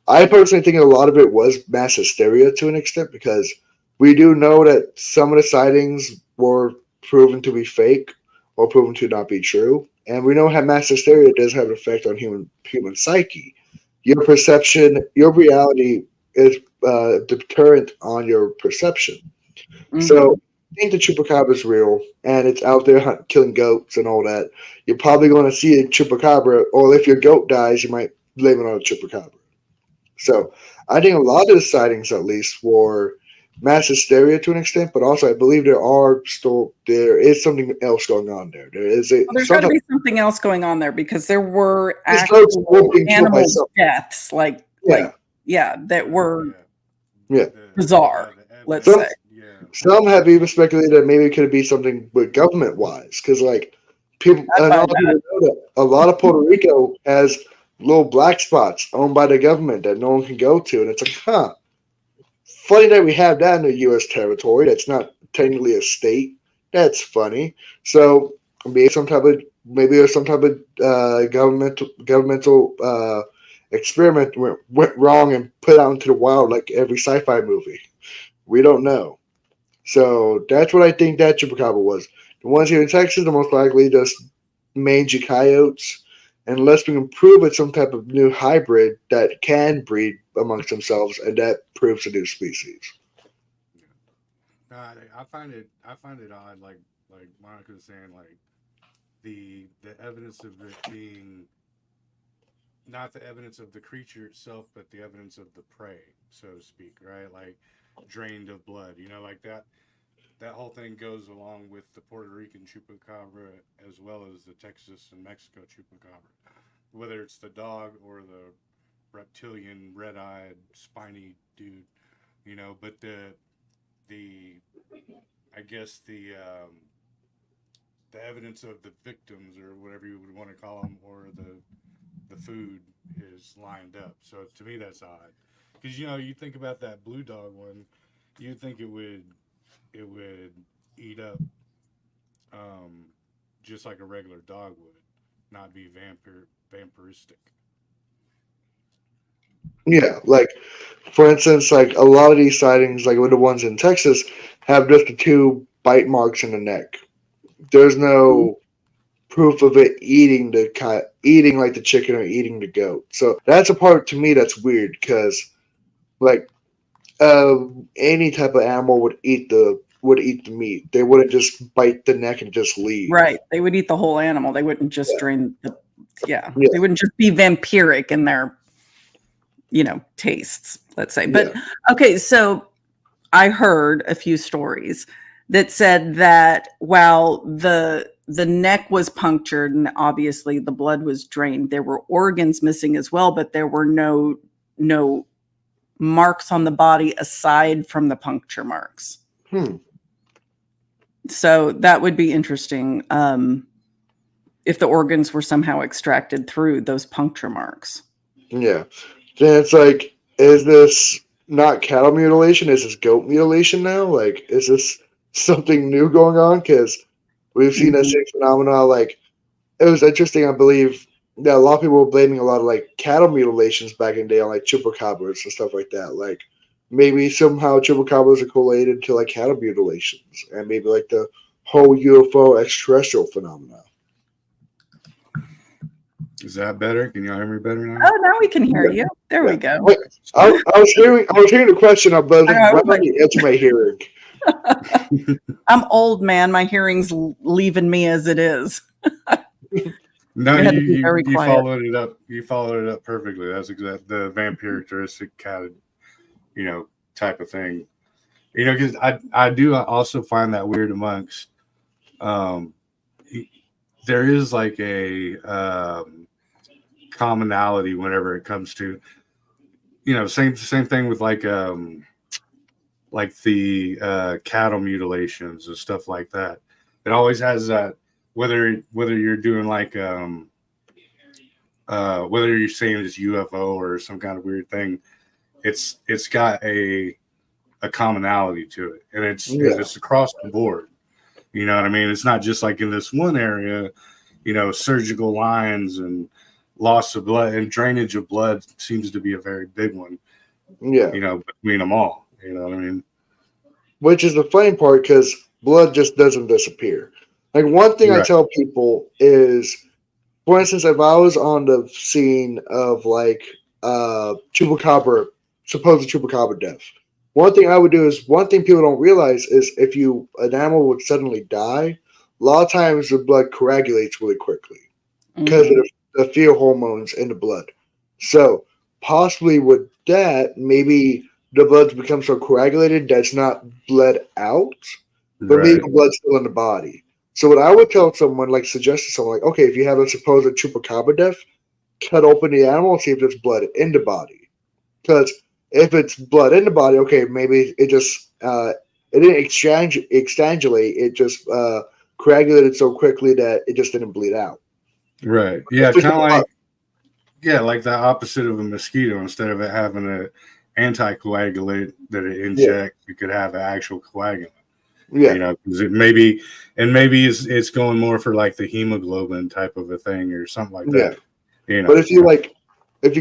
I personally think a lot of it was mass hysteria to an extent, because we do know that some of the sightings were proven to be fake or proven to not be true. And we know how mass hysteria does have an effect on human psyche. Your perception, your reality is deterrent on your perception. Mhm. So I think the chupacabra is real, and it's out there killing goats and all that. You're probably going to see a chupacabra, or if your goat dies, you might blame it on a chupacabra. So I think a lot of the sightings, at least, were mass hysteria to an extent, but also I believe there is something else going on there. There is Well, there's got to be something else going on there, because there were actual animal deaths, that were bizarre. Let's say some have even speculated that maybe it could be something with government wise, because like people, and all people know that a lot of Puerto Rico has little black spots owned by the government that no one can go to, and it's like, funny that we have that in the U.S. territory. That's not technically a state. That's funny. So maybe there's some type of governmental experiment went wrong and put out into the wild like every sci-fi movie. We don't know. So that's what I think that chupacabra was. The ones here in Texas are most likely just mangy coyotes, unless we can prove it's some type of new hybrid that can breed amongst themselves, and that proves a new species. I find it odd, like Monica was saying, like the evidence of it being not the evidence of the creature itself, but the evidence of the prey, so to speak, right? Like drained of blood, like that. That whole thing goes along with the Puerto Rican chupacabra as well as the Texas and Mexico chupacabra, whether it's the dog or the reptilian, red-eyed, spiny dude, But the I guess the evidence of the victims, or whatever you would want to call them, or the food is lined up. So to me, that's odd, because you think about that blue dog one, you'd think it would eat up, um, just like a regular dog would, not be vampiristic. Yeah, like for instance, like a lot of these sightings, like with the ones in Texas, have just the two bite marks in the neck. There's no proof of it eating like the chicken or eating the goat. So that's a part to me that's weird, because like uh, any type of animal would eat the meat. They wouldn't just bite the neck and just leave. Right. They would eat the whole animal. They wouldn't just drain the. Yeah. They wouldn't just be vampiric in their, tastes. Let's say. But okay, so I heard a few stories that said that while the neck was punctured and obviously the blood was drained, there were organs missing as well, but there were no marks on the body aside from the puncture marks. So that would be interesting, if the organs were somehow extracted through those puncture marks. Yeah. Then it's like, is this not cattle mutilation? Is this goat mutilation now? Like, is this something new going on? Because we've seen that same phenomena. Like, it was interesting, I believe, that a lot of people were blaming a lot of like cattle mutilations back in the day on like chupacabras and stuff like that. Like, maybe somehow chupacabras are correlated to like cattle mutilations and maybe like the whole UFO extraterrestrial phenomena. Is that better? Can y'all hear me better now? Oh, now we can hear you. There we go. Wait, I was hearing the question, but I was I was right on the edge of my hearing. I'm old, man. My hearing's leaving me as it is. No, You had to be very you quiet. followed it up. You followed it up perfectly. That's exact the vampiristic cat, type of thing. Because I do also find that weird amongst. There is like a commonality whenever it comes to, same thing with like the cattle mutilations and stuff like that. It always has that. Whether you're doing like whether you're saying it's UFO or some kind of weird thing, it's got a commonality to it, and it's across the board. You know what I mean? It's not just like in this one area. Surgical lines and loss of blood and drainage of blood seems to be a very big one. Yeah. Between them all. You know what I mean? Which is the funny part because blood just doesn't disappear. Like one thing I tell people is, for instance, if I was on the scene of like chupacabra, supposed chupacabra death, one thing I would do is one thing people don't realize is if an animal would suddenly die, a lot of times the blood coagulates really quickly because of the fear hormones in the blood. So possibly with that, maybe the blood's become so coagulated that's not bled out, but maybe the blood's still in the body. So what I would tell someone, like suggest to someone, like, okay, if you have a supposed chupacabra death, cut open the animal and see if there's blood in the body. Because if it's blood in the body, okay, maybe it just it didn't extangulate, it just coagulated so quickly that it just didn't bleed out. Right. Yeah, kind of like like the opposite of a mosquito. Instead of it having an anticoagulant that it injects, you could have an actual coagulant. Yeah. Because maybe it's going more for like the hemoglobin type of a thing or something like that. But if you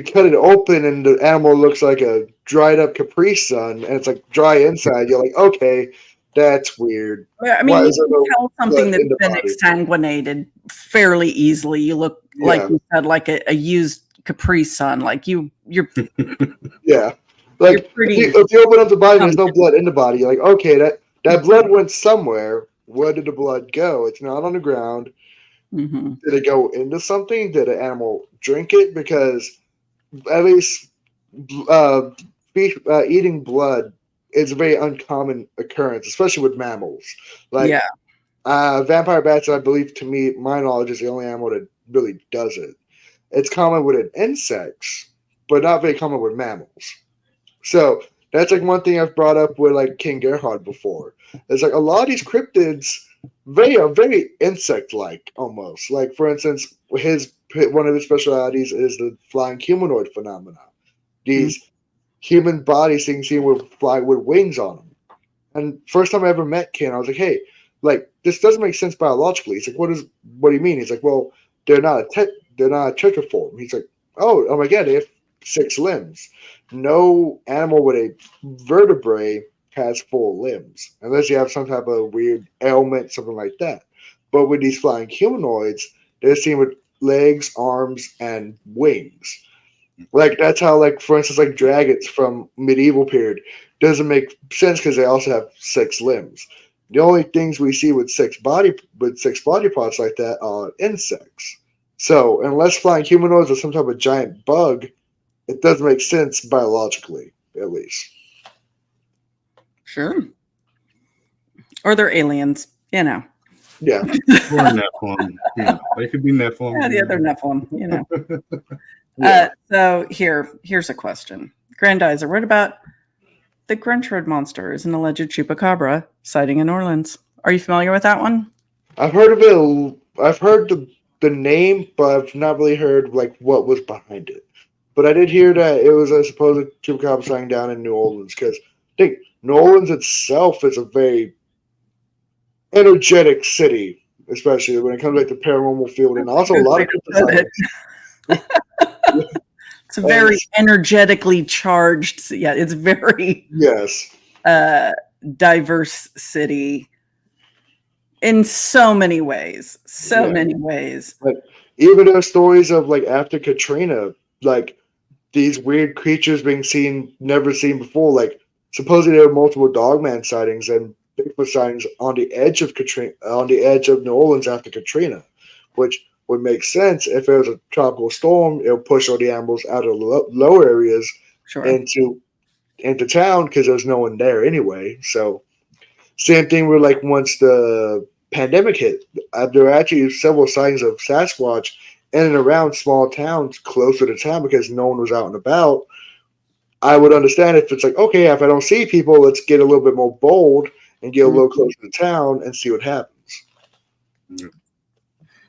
cut it open and the animal looks like a dried up Capri Sun and it's like dry inside, you're like, okay, that's weird. I mean, you can tell something that's been exsanguinated fairly easily. You look like you said, like a used Capri Sun. Like you're yeah. Like if you open up the body, there's no blood in the body. You're like, okay, that blood went somewhere. Where did the blood go? It's not on the ground. Mm-hmm. Did it go into something? Did an animal drink it? Because at least eating blood is a very uncommon occurrence, especially with mammals. Like vampire bats, I believe, to me, my knowledge, is the only animal that really does it. It's common with insects, but not very common with mammals. So that's like one thing I've brought up with like King Gerhard before. It's like a lot of these cryptids are very insect-like almost. Like for instance, one of his specialities is the flying humanoid phenomena. These human bodies being seen with fly with wings on them. And first time I ever met Ken, I was like, hey, like this doesn't make sense biologically. He's like, what do you mean? He's like, well, they're not a tetraform. He's like, oh my god, they have 6 limbs. No animal with a vertebrae has 4 limbs, unless you have some type of weird ailment, something like that. But with these flying humanoids, they're seen with legs, arms, and wings. Like that's how, like for instance, like dragons from medieval period doesn't make sense because they also have 6 limbs. The only things we see with 6 body parts like that are insects. So unless flying humanoids are some type of giant bug, it doesn't make sense biologically, at least. Sure. Or they're aliens, Yeah. Or Nephilim. Yeah, they could be Nephilim. Yeah, the other Nephilim, So here's a question. Grandizer, what about the Grunch Road Monster is an alleged chupacabra sighting in New Orleans? Are you familiar with that one? I've heard of it. I've heard the name, but I've not really heard like what was behind it. But I did hear that it was a supposed chupacabra sighting down in New Orleans because I think New Orleans itself is a very energetic city, especially when it comes like the paranormal field and also a lot of cryptozoology. It's very energetically charged. So yeah, it's very Yes. Diverse city in so many ways. So many ways. Like even those stories of like after Katrina, like these weird creatures being seen, never seen before. Like supposedly there were multiple Dogman sightings and Bigfoot sightings on the edge of Katrina, on the edge of New Orleans after Katrina, which would make sense if it was a tropical storm. It would push all the animals out of the lower areas into town because there's no one there anyway. So same thing with like once the pandemic hit, there were actually several sightings of Sasquatch in and around small towns closer to town because no one was out and about. I would understand if it's like, okay, if I don't see people, let's get a little bit more bold and get a little closer to town and see what happens.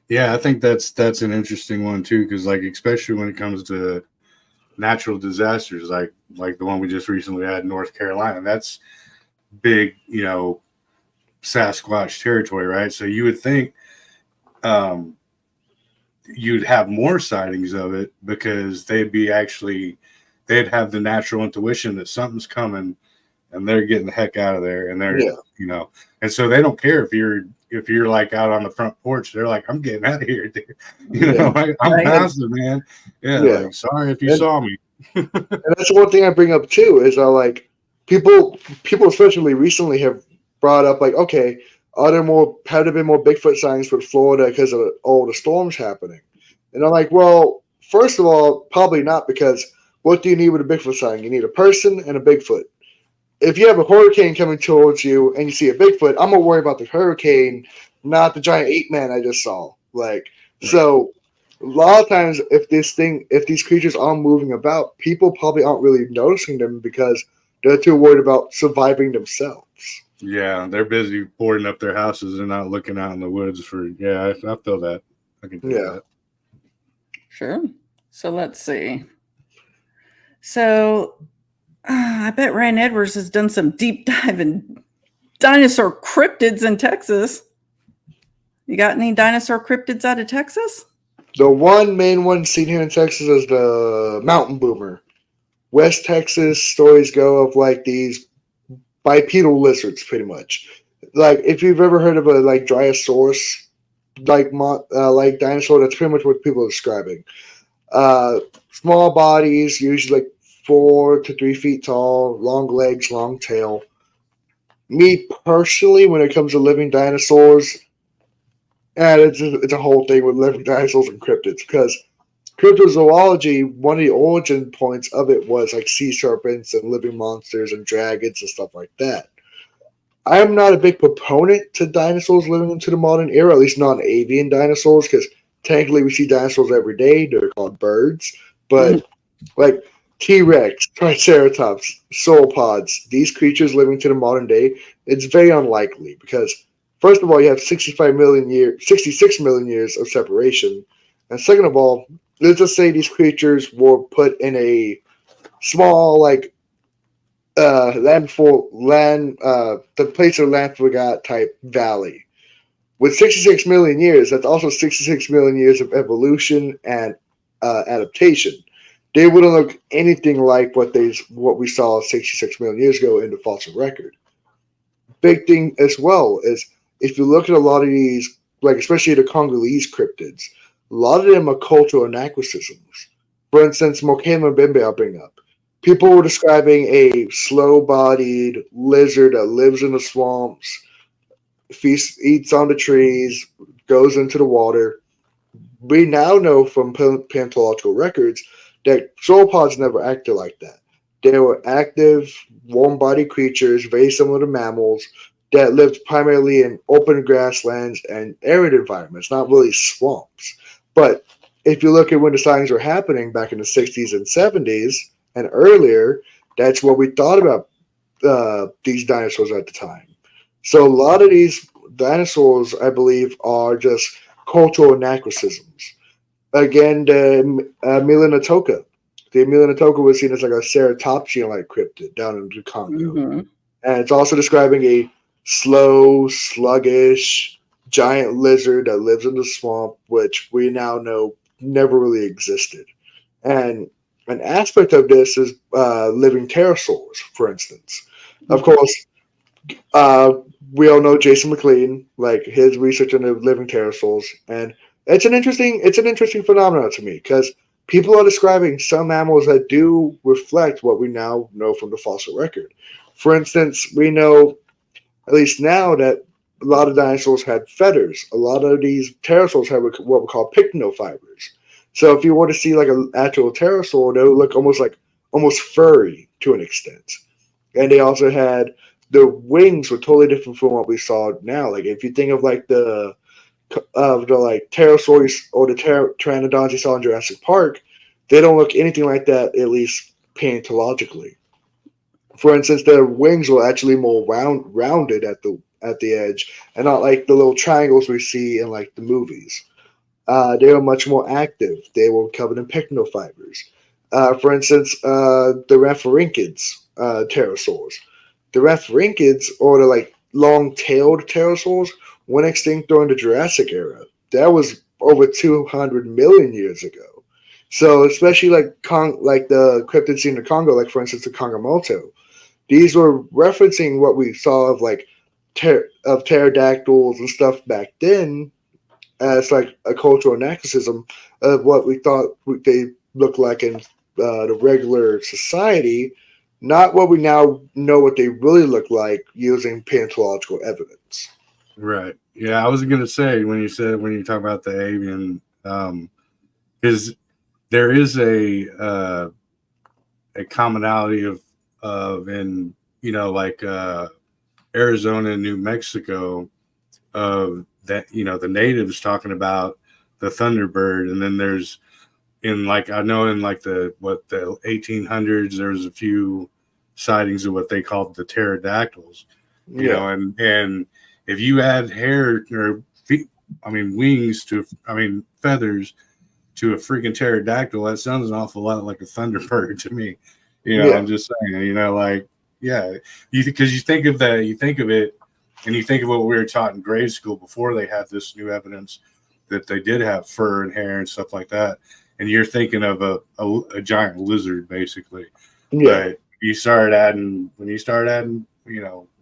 Yeah, I think that's an interesting one too, because like especially when it comes to natural disasters, like the one we just recently had in North Carolina, that's big, Sasquatch territory, right? So you would think you'd have more sightings of it because they'd have the natural intuition that something's coming and they're getting the heck out of there, and they're and so they don't care if you're like out on the front porch. They're like, I'm getting out of here, dude. I'm passive, man. Like, sorry if you saw me. And that's one thing I bring up too is like people especially recently have brought up like, okay, have there been more Bigfoot sightings with Florida because of all the storms happening? And I'm like, well, first of all, probably not, because what do you need with a Bigfoot sighting? You need a person and a Bigfoot. If you have a hurricane coming towards you and you see a Bigfoot, I'm gonna worry about the hurricane, not the giant ape man I just saw. So a lot of times if these creatures are moving about, people probably aren't really noticing them because they're too worried about surviving themselves. Yeah, they're busy boarding up their houses and not looking out in the woods for. Yeah, I feel that. I can do that. Sure. So let's see. So I bet Ryan Edwards has done some deep dive in dinosaur cryptids in Texas. You got any dinosaur cryptids out of Texas? The main one seen here in Texas is the mountain boomer. West Texas stories go of like these bipedal lizards, pretty much. Like if you've ever heard of a like Dryosaurus, like dinosaur, that's pretty much what people are describing. Small bodies, usually like 4 to 3 feet tall, long legs, long tail. Me personally, when it comes to living dinosaurs, and it's a whole thing with living dinosaurs and cryptids, because cryptozoology, one of the origin points of it was like sea serpents and living monsters and dragons and stuff like that. I am not a big proponent to dinosaurs living into the modern era, at least non-avian dinosaurs, because technically we see dinosaurs every day. They're called birds. But like T-Rex, Triceratops, sauropods, these creatures living to the modern day, it's very unlikely because, first of all, you have 66 million years of separation. And second of all, let's just say these creatures were put in a small, like, the place of land forgot type valley. With 66 million years, that's also 66 million years of evolution and adaptation. They wouldn't look anything like what we saw 66 million years ago in the fossil record. Big thing as well is if you look at a lot of these, like especially the Congolese cryptids, a lot of them are cultural anachronisms. For instance, Mokema Mbembe I'll bring up. People were describing a slow-bodied lizard that lives in the swamps, eats on the trees, goes into the water. We now know from paleontological records that sauropods never acted like that. They were active, warm-bodied creatures, very similar to mammals, that lived primarily in open grasslands and arid environments, not really swamps. But if you look at when the sightings were happening back in the 60s and 70s and earlier, that's what we thought about these dinosaurs at the time. So a lot of these dinosaurs, I believe, are just cultural anachronisms. Again, the Melanatoka. The Melanatoka was seen as like a ceratopsian-like cryptid down in the Congo. Mm-hmm. And it's also describing a slow, sluggish, giant lizard that lives in the swamp, which we now know never really existed. And an aspect of this is living pterosaurs, for instance. Of course, uh, we all know Jason McLean, like his research on the living pterosaurs, and it's an interesting phenomenon to me because people are describing some animals that do reflect what we now know from the fossil record. For instance, we know at least now that a lot of dinosaurs had feathers. A lot of these pterosaurs have what we call pycnofibers. So if you were to see like an actual pterosaur, they would look almost furry to an extent. And they also had the wings were totally different from what we saw now. Like if you think of like the like pterosaurs or the pteranodons you saw in Jurassic Park, they don't look anything like that, at least paleontologically. For instance, their wings were actually more rounded at the edge, and not like the little triangles we see in like the movies. They were much more active. They were covered in pycnofibers. For instance, the Rhamphorhynchids pterosaurs. The Rhamphorhynchids, or the like long-tailed pterosaurs, went extinct during the Jurassic era. That was over 200 million years ago. So, especially like the cryptids in the Congo, like for instance the Kongomoto, these were referencing what we saw of like of pterodactyls and stuff back then as like a cultural anachronism of what we thought they looked like in the regular society, not what we now know what they really look like using paleontological evidence. Right. Yeah, I was gonna say when you talk about the avian, because there is a commonality of in like Arizona and New Mexico of that the natives talking about the thunderbird, and then there's in like I know in like the 1800s there was a few sightings of what they called the pterodactyls, Yeah, and if you add hair or wings to feathers to a freaking pterodactyl, that sounds an awful lot like a thunderbird to me. yeah, I'm just saying, like, yeah, because you think of that, you think of it, and you think of what we were taught in grade school before they had this new evidence that they did have fur and hair and stuff like that, and you're thinking of a giant lizard basically. yeah. But when you start adding,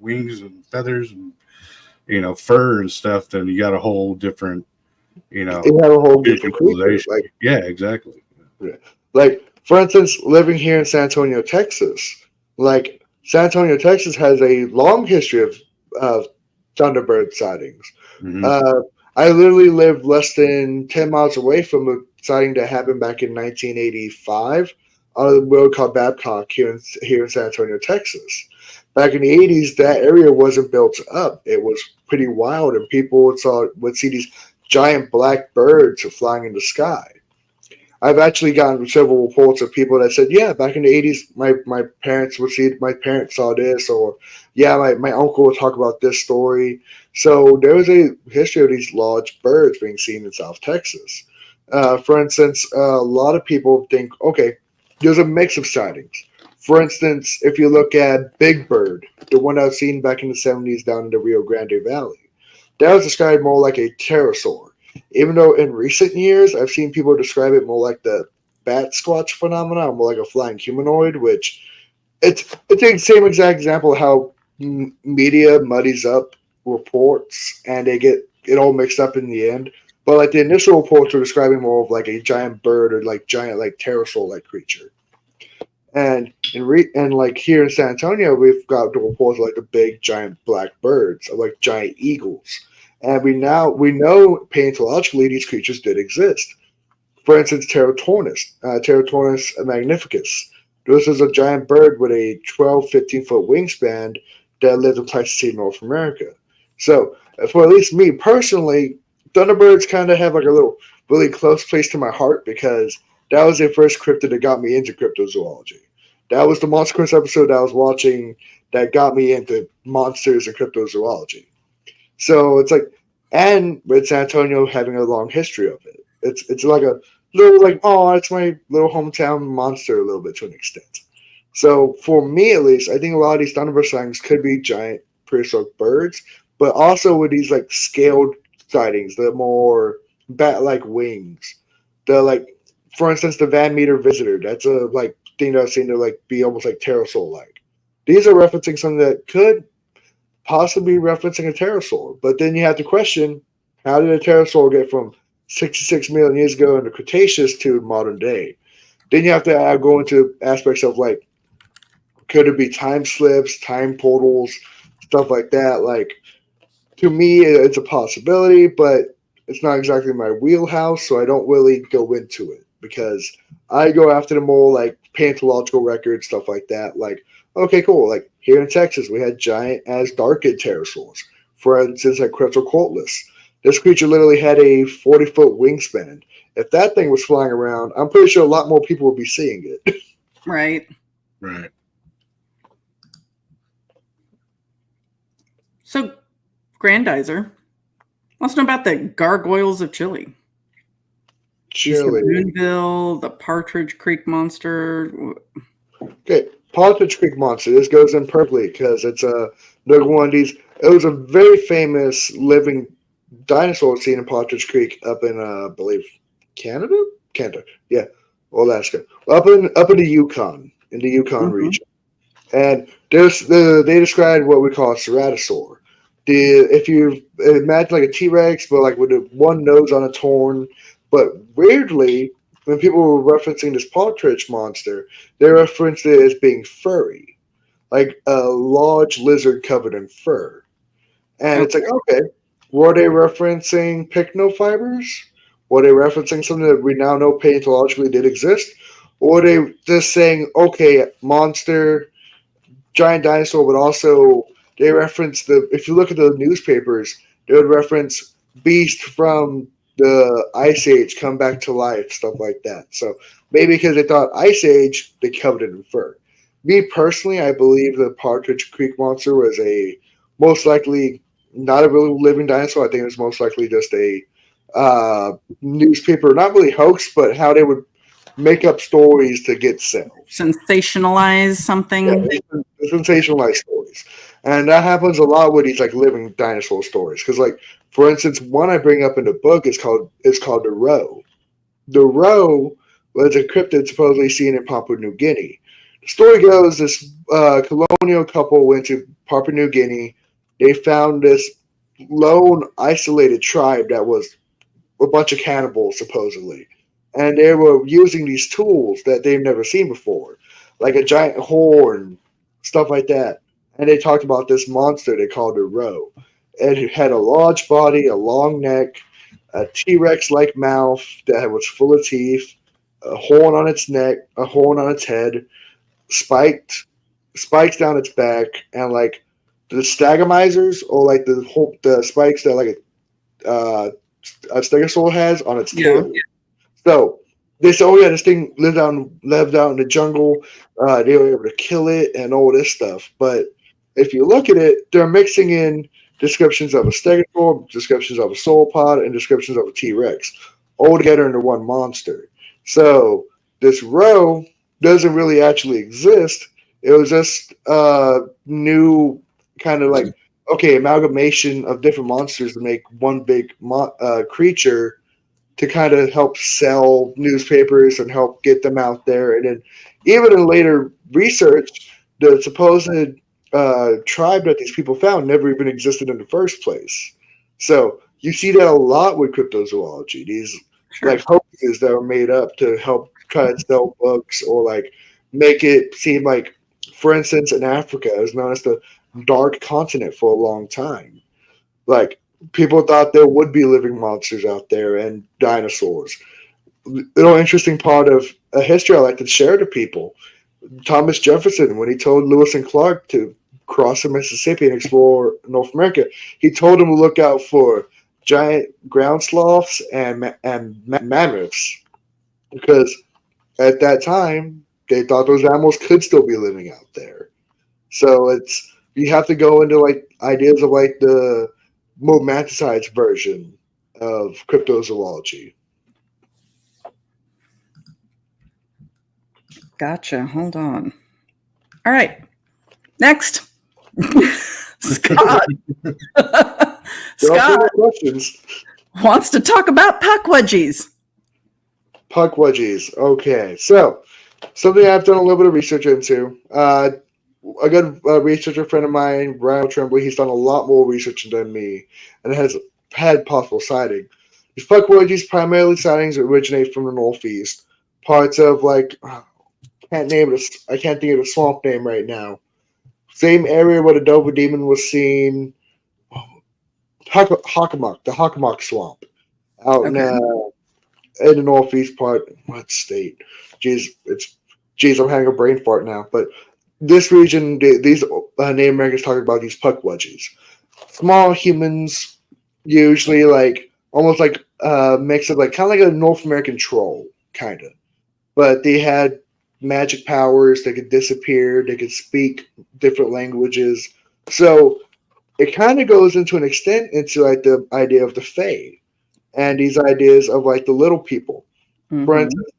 wings and feathers and fur and stuff, then you got a whole different, you It know, had a whole different creature. visualization. Yeah, exactly. Yeah. Like, for instance, living here in San Antonio, Texas, like San Antonio, Texas has a long history of Thunderbird sightings. Hmm. Uh, I literally lived less than 10 miles away from a sighting that happened back in 1985 on a road called Babcock here in San Antonio, Texas. Back in the 80s, that area wasn't built up. It was pretty wild, and people would see these giant black birds flying in the sky. I've actually gotten several reports of people that said, yeah, back in the 80s, my parents would see, my parents saw this, or yeah, my uncle would talk about this story. So there is a history of these large birds being seen in South Texas. For instance, a lot of people think, okay, there's a mix of sightings. For instance, if you look at Big Bird, the one I was seen back in the 70s down in the Rio Grande Valley, that was described more like a pterosaur, even though in recent years I've seen people describe it more like the bat squatch phenomenon, more like a flying humanoid, which it's the same exact example of how media muddies up reports and they get it all mixed up in the end. But like the initial reports were describing more of like a giant bird or like giant like pterosaur like creature. And like here in San Antonio, we've got the reports of like the big giant black birds, or like giant eagles, and we know paleontologically these creatures did exist. For instance, Pterotornis magnificus. This is a giant bird with a 12, 15-foot wingspan that lived in Pleistocene North America. So, for at least me personally, Thunderbirds kind of have like a little really close place to my heart because that was the first cryptid that got me into cryptozoology. That was the Monster Quest episode I was watching that got me into monsters and cryptozoology. So it's like, and with San Antonio having a long history of it, it's like a little like, oh, it's my little hometown monster a little bit to an extent. So for me at least, I think a lot of these thunderbird sightings could be giant prehistoric birds, but also with these like scaled sightings, the more bat-like wings, the like for instance, the Van Meter Visitor. That's a like thing that I've seen to like be almost like pterosaur like. These are referencing something that could possibly be referencing a pterosaur. But then you have to question, how did a pterosaur get from 66 million years ago in the Cretaceous to modern day? Then you have to go into aspects of like, could it be time slips, time portals, stuff like that? Like, to me, it's a possibility, but it's not exactly my wheelhouse, so I don't really go into it because I go after the more like paleontological records, stuff like that. Like, okay, cool. Like here in Texas, we had giant as darkid pterosaurs. For instance, like Cryptozoologist. This creature literally had a 40-foot wingspan. If that thing was flying around, I'm pretty sure a lot more people would be seeing it. Right. Right. So, Grandizer wants to know about the gargoyles of Chile. Chile. Boonville, the Partridge Creek Monster. Okay, Partridge Creek Monster. This goes in perfectly because it's another one of these. It was a very famous living dinosaur seen in Partridge Creek up in, I believe, Canada, yeah, Alaska, up in the Yukon, in the Yukon region, and they described what we call a ceratosaur. If you imagine like a T-Rex, but like with one nose on its horn, but weirdly, when people were referencing this partridge monster, they referenced it as being furry, like a large lizard covered in fur. And it's like, okay, were they referencing pycnofibers? Were they referencing something that we now know paleontologically did exist? Or were they just saying, okay, monster, giant dinosaur, but also they reference if you look at the newspapers, they would reference beast from the Ice Age come back to life, stuff like that. So maybe because they thought Ice Age, they covered it in fur. Me personally, I believe the Partridge Creek Monster was most likely not a real living dinosaur. I think it was most likely just a newspaper, not really hoax, but how they would make up stories to get sales. Sensationalize something. Yeah, sensationalized stories. And that happens a lot with these like living dinosaur stories. Because like, for instance, one I bring up in the book is called the Roe. The Roe was a cryptid supposedly seen in Papua New Guinea. The story goes this colonial couple went to Papua New Guinea. They found this lone isolated tribe that was a bunch of cannibals supposedly. And they were using these tools that they've never seen before, like a giant horn, stuff like that. And they talked about this monster they called a Roe. It had a large body, a long neck, a T-Rex-like mouth that was full of teeth, a horn on its neck, a horn on its head, spikes down its back, and like the stegomizers, or like the spikes that like a stegosaur has on its tail. Yeah. So they said, "Oh yeah, this thing lived out in the jungle. They were able to kill it and all this stuff." But if you look at it, they're mixing in descriptions of a stegosaur, descriptions of a sauropod, and descriptions of a T-Rex all together into one monster. So this Roe doesn't really actually exist. It was just new kind of like, okay, amalgamation of different monsters to make one big creature to kind of help sell newspapers and help get them out there. And then even in later research, the supposed tribe that these people found never even existed in the first place. So you see that a lot with cryptozoology. These like hoaxes that are made up to help try to sell books or like make it seem like, for instance, in Africa, it was known as the dark continent for a long time. Like, people thought there would be living monsters out there and dinosaurs. Little interesting part of a history I like to share to people. Thomas Jefferson, when he told Lewis and Clark to cross the Mississippi and explore North America, he told them to look out for giant ground sloths and mammoths, because at that time they thought those animals could still be living out there. So you have to go into like ideas of like the romanticized version of cryptozoology. Gotcha. Hold on. All right. Next. Scott. Scott questions. Wants to talk about puck wedgies. Puckwudgies. Okay, so something I've done a little bit of research into. A good researcher friend of mine, Ryan Tremblay, he's done a lot more research than me and has had possible sighting. These Puckwudgies primarily sightings originate from the northeast, parts of can't name it. I can't think of the swamp name right now. Same area where the Dover Demon was seen. Hockomock, the Hockomock Swamp, out Okay. In the northeast part. What state? Jeez, I'm having a brain fart now. But this region, these Native Americans talking about these Puckwudgies, small humans, usually almost like a mix of kind of like a North American troll, kind of. But they had magic powers. They could disappear. They could speak different languages. So it kind of goes into an extent into the idea of the Fae and these ideas of the little people. For Hmm. instance,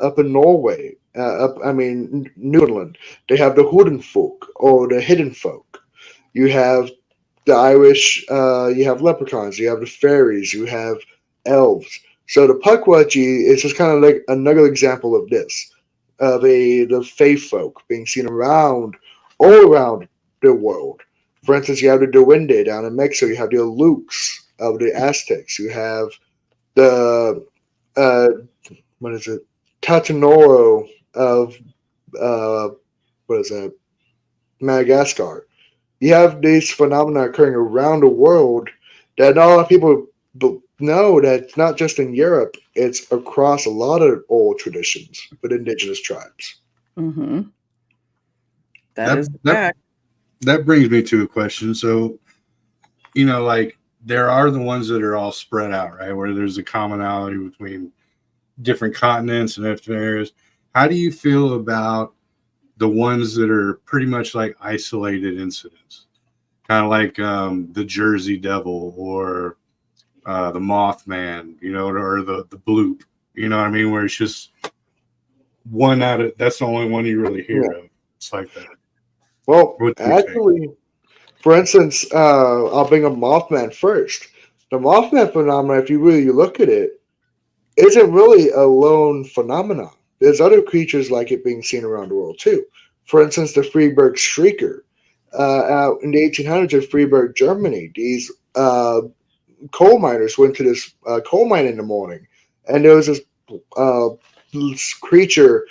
up in Norway, Newfoundland, they have the Hooden folk or the Hidden folk. You have the Irish, you have leprechauns, you have the fairies, you have elves. So the Puckwudgie is just kind of like another example of this, of the Fae folk being seen all around the world. For instance, you have the Duende down in Mexico. You have the Alux of the Aztecs. You have the uh, what is it? Tatanoro of uh, what is that? Madagascar. You have these phenomena occurring around the world that not a lot of people know that it's not just in Europe, it's across a lot of old traditions with indigenous tribes. Hmm. That That is a that fact. that brings me to a question. So, like there are the ones that are all spread out, right? Where there's a commonality between different continents and different areas. How do you feel about the ones that are pretty much like isolated incidents? Kind of like the Jersey Devil or the Mothman, or the Bloop, you know what I mean? Where it's just that's the only one you really hear Yeah. of. It's like that. Well, What's your take? actually, for instance, I'll bring up Mothman first. The Mothman phenomenon, if you really look at it, isn't really a lone phenomenon. There's other creatures like it being seen around the world too. For instance, the Freiburg Streaker. Out in the 1800s in Freiburg, Germany, these coal miners went to this coal mine in the morning, and there was uh, this creature,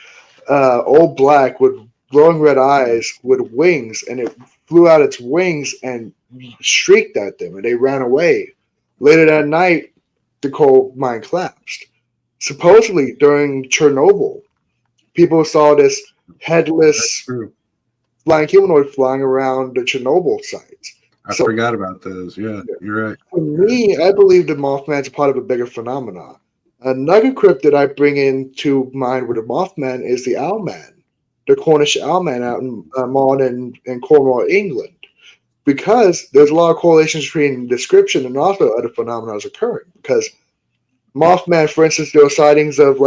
all black with glowing red eyes with wings, and it flew out its wings and shrieked at them, and they ran away. Later that night, the coal mine collapsed. Supposedly, during Chernobyl, people saw this That's headless true. flying humanoid flying around the Chernobyl sites. I So, forgot about those. Yeah, you're right. for me, I believe the Mothman's a part of a bigger phenomenon. Another cryptid I bring into mind with the Mothman is the Owlman, the Cornish Owlman out in Maud and Cornwall, England, because there's a lot of correlations between description and also other phenomena occurring. Because Mothman, for instance, there were sightings of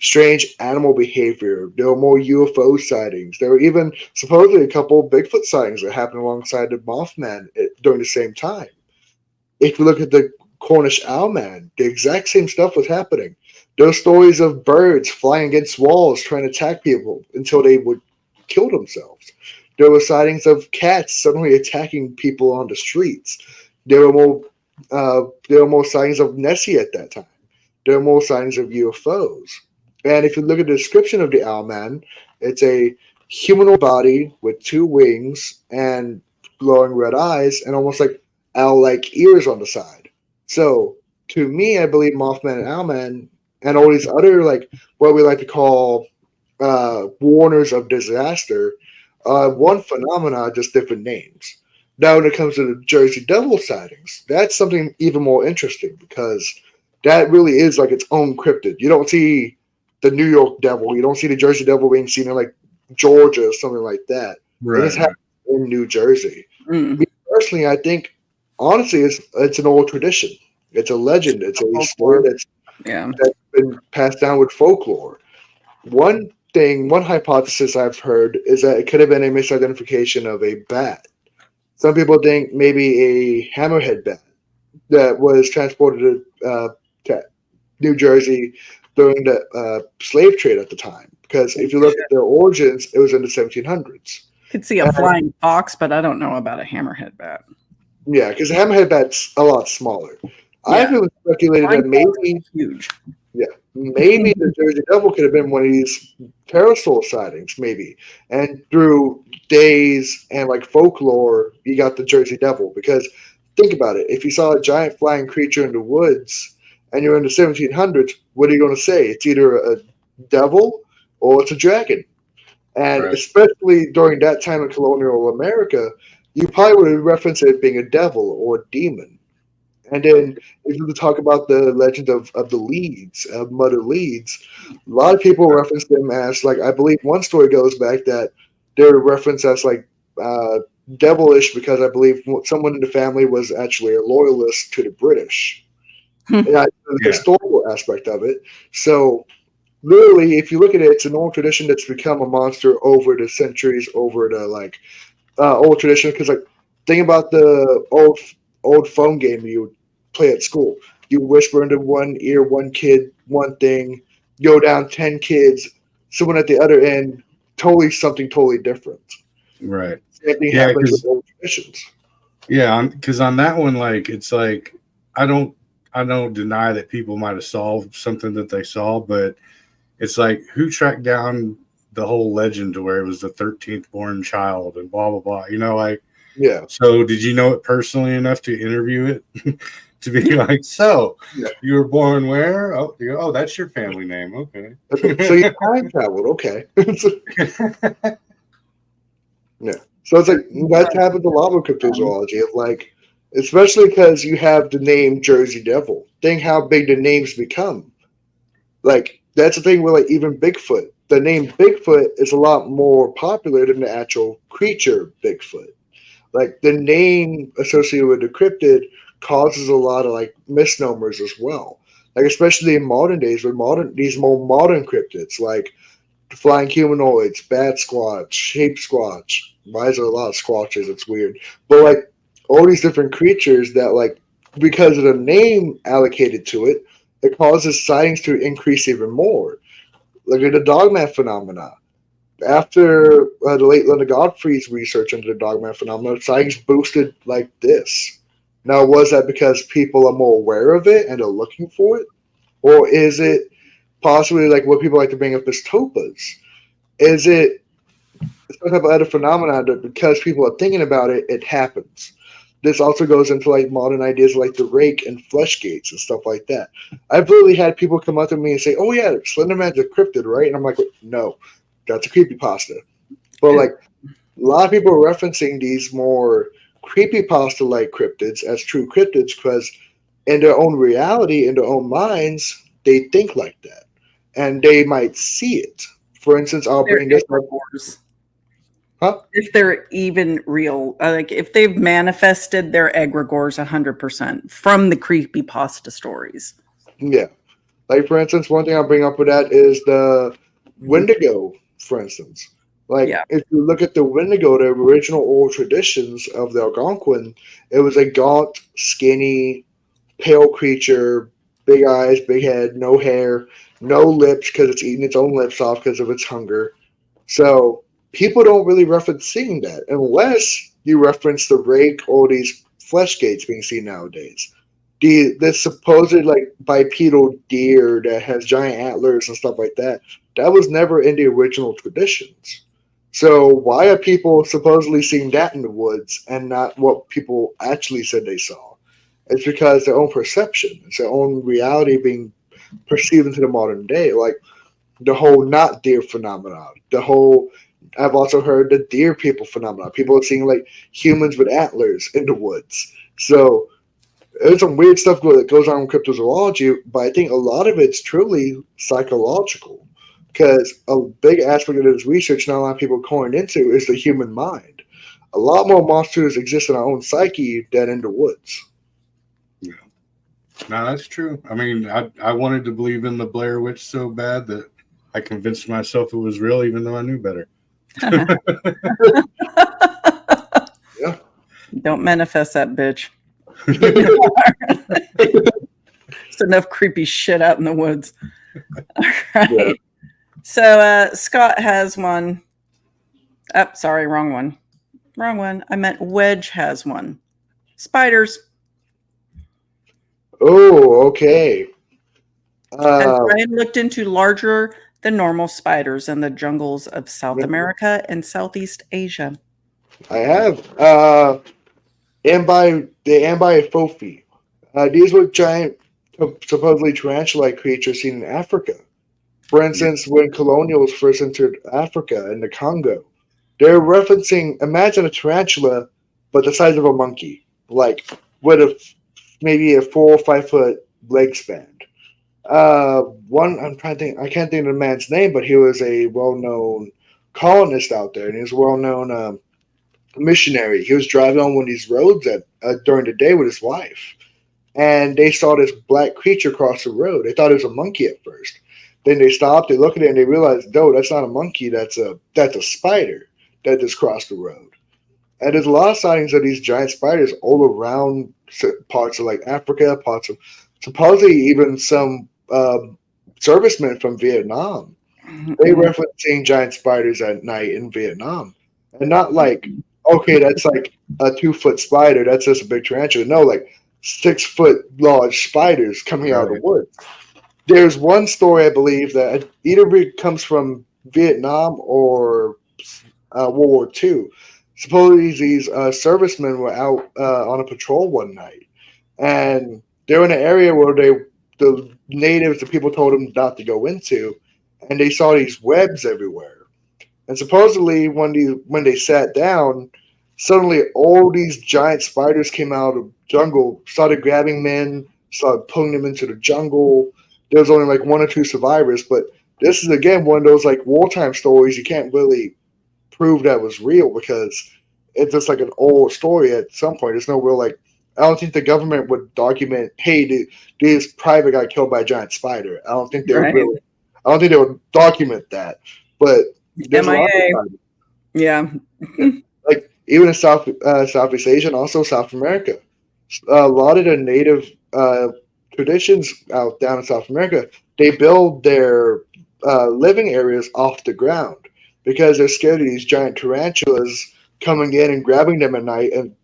strange animal behavior. There were more UFO sightings. There were even supposedly a couple of Bigfoot sightings that happened alongside the Mothman during the same time. If you look at the Cornish Owlman, the exact same stuff was happening. There were stories of birds flying against walls trying to attack people until they would kill themselves. There were sightings of cats suddenly attacking people on the streets. There were more sightings of Nessie at that time. There are more signs of UFOs. And if you look at the description of the Owlman, it's a humanoid body with two wings and glowing red eyes and almost like owl-like ears on the side. So to me, I believe Mothman and Owlman and all these other what we like to call warners of disaster, one phenomena, just different names. Now, when it comes to the Jersey Devil sightings, that's something even more interesting because that really is like its own cryptid. You don't see the New York Devil, you don't see the Jersey Devil being seen in Georgia or something like that. It Right, just right. happens in New Jersey. Mm. Me personally, I think honestly, it's an old tradition. It's a legend. It's a story Folklore. Yeah. that's been passed down with folklore. One hypothesis I've heard is that it could have been a misidentification of a bat. Some people think maybe a hammerhead bat that was transported to New Jersey during the slave trade at the time. Because if you look at their origins, it was in the 1700s. Could see a flying fox, but I don't know about a hammerhead bat. Yeah, because the hammerhead bat's a lot smaller. I've been speculated that maybe huge. Yeah, maybe the Jersey Devil could have been one of these pterosaur sightings, maybe. And through days and like folklore, you got the Jersey Devil. Because think about it: if you saw a giant flying creature in the woods and you're in the 1700s, what are you going to say? It's either a devil or it's a dragon. And especially during that time in colonial America, you probably would have referenced it being a devil or a demon. And then if you talk about the legend of the Leeds, of Mother Leeds, a lot of people reference them as, like, I believe one story goes back that they're referenced as, like, devilish because I believe someone in the family was actually a loyalist to the British. And the historical aspect of it. So literally, if you look at it, it's an old tradition that's become a monster over the centuries, over the like old tradition. Because like, think about the old phone game you would play at school. You whisper into one ear, one kid, one thing, go down 10 kids, someone at the other end, something totally different. Right. Same thing happens with old traditions. Yeah, because on that one, like, it's like I don't deny that people might have solved something that they saw, but it's like, who tracked down the whole legend to where it was the 13th born child and blah, blah, blah. You know, like, yeah. So did you know it personally enough to interview it? To be like, so you were born where? Oh, that's your family name. Okay. So you time traveled. Okay. Yeah. So it's like, that's happened a lot with cryptozoology. Like, especially because you have the name Jersey Devil. Think how big the names become. Like, that's the thing with, like, even Bigfoot. The name Bigfoot is a lot more popular than the actual creature Bigfoot. Like, the name associated with the cryptid causes a lot of, like, misnomers as well. Like, especially in modern days with these more modern cryptids, like flying humanoids, bat squatch, shape squatch. Why is there a lot of squatches? It's weird. But, like, all these different creatures that, like, because of the name allocated to it, it causes sightings to increase even more. Look at the dogman phenomena. After the late Linda Godfrey's research into the dogman phenomena, sightings boosted like this. Now, was that because people are more aware of it and are looking for it? Or is it possibly like what people like to bring up as topas? Is it some type of other phenomenon that because people are thinking about it, it happens? This also goes into like modern ideas like the rake and flesh gates and stuff like that. I've literally had people come up to me and say, "Oh yeah, Slenderman's a cryptid, right?" And I'm like, "No, that's a creepypasta." But like, a lot of people are referencing these more creepypasta-like cryptids as true cryptids because in their own reality, in their own minds, they think like that, and they might see it. For instance, I'll bring this up. If they're even real, like if they've manifested their egregores 100% from the creepypasta stories. Yeah. Like, for instance, one thing I'll bring up with that is the Wendigo, for instance. Like, if you look at the Wendigo, the original oral traditions of the Algonquin, it was a gaunt, skinny, pale creature, big eyes, big head, no hair, no lips because it's eating its own lips off because of its hunger. So people don't really reference seeing that unless you reference the rake or these flesh gates being seen nowadays. The supposed like bipedal deer that has giant antlers and stuff like that, that was never in the original traditions. So why are people supposedly seeing that in the woods and not what people actually said they saw? It's because their own perception, it's their own reality being perceived into the modern day. Like the whole not deer phenomenon, I've also heard the deer people phenomenon. People are seeing like humans with antlers in the woods. So there's some weird stuff that goes on in cryptozoology, but I think a lot of it's truly psychological. Because a big aspect of this research not a lot of people are going into is the human mind. A lot more monsters exist in our own psyche than in the woods. Yeah. No, that's true. I mean, I wanted to believe in the Blair Witch so bad that I convinced myself it was real, even though I knew better. Yeah. Don't manifest that bitch. There's enough creepy shit out in the woods. Right. Yeah. So Scott has one. Oh, sorry, wrong one. Wrong one. I meant Wedge has one. Spiders. Oh, okay. Has Uh, Ryan looked into larger than normal spiders in the jungles of South America and Southeast Asia? I have. Ambiophofi. These were giant, supposedly tarantula-like creatures seen in Africa. For instance, when colonials first entered Africa and the Congo, they're referencing, imagine a tarantula, but the size of a monkey, like with maybe a 4 or 5 foot leg span. One, I'm trying to think, I can't think of the man's name, but he was a well-known colonist out there, and he was a well-known missionary. He was driving on one of these roads during the day with his wife, and they saw this black creature cross the road. They thought it was a monkey at first. Then they stopped, they looked at it, and they realized, no, that's not a monkey. That's a spider that just crossed the road. And there's a lot of sightings of these giant spiders all around parts of like Africa, parts of supposedly even some servicemen from Vietnam. They reference seeing giant spiders at night in Vietnam, and not like, okay, that's like a 2 foot spider. That's just a big tarantula. No, like 6 foot large spiders coming out of the woods. There's one story I believe that either comes from Vietnam or World War II. Supposedly these servicemen were out on a patrol one night, and they're in an area where the natives, the people told them not to go into, and they saw these webs everywhere. And supposedly when they sat down, suddenly all these giant spiders came out of the jungle, started grabbing men, started pulling them into the jungle. There was only like 1 or 2 survivors, but this is again one of those like wartime stories you can't really prove that was real because it's just like an old story at some point. There's no real like, I don't think the government would document, hey, this private got killed by a giant spider. I don't think they would really, I don't think they would document that. But there's a lot of time. Yeah. Like even in Southeast Asia and also South America. A lot of the native traditions out down in South America, they build their living areas off the ground because they're scared of these giant tarantulas coming in and grabbing them at night and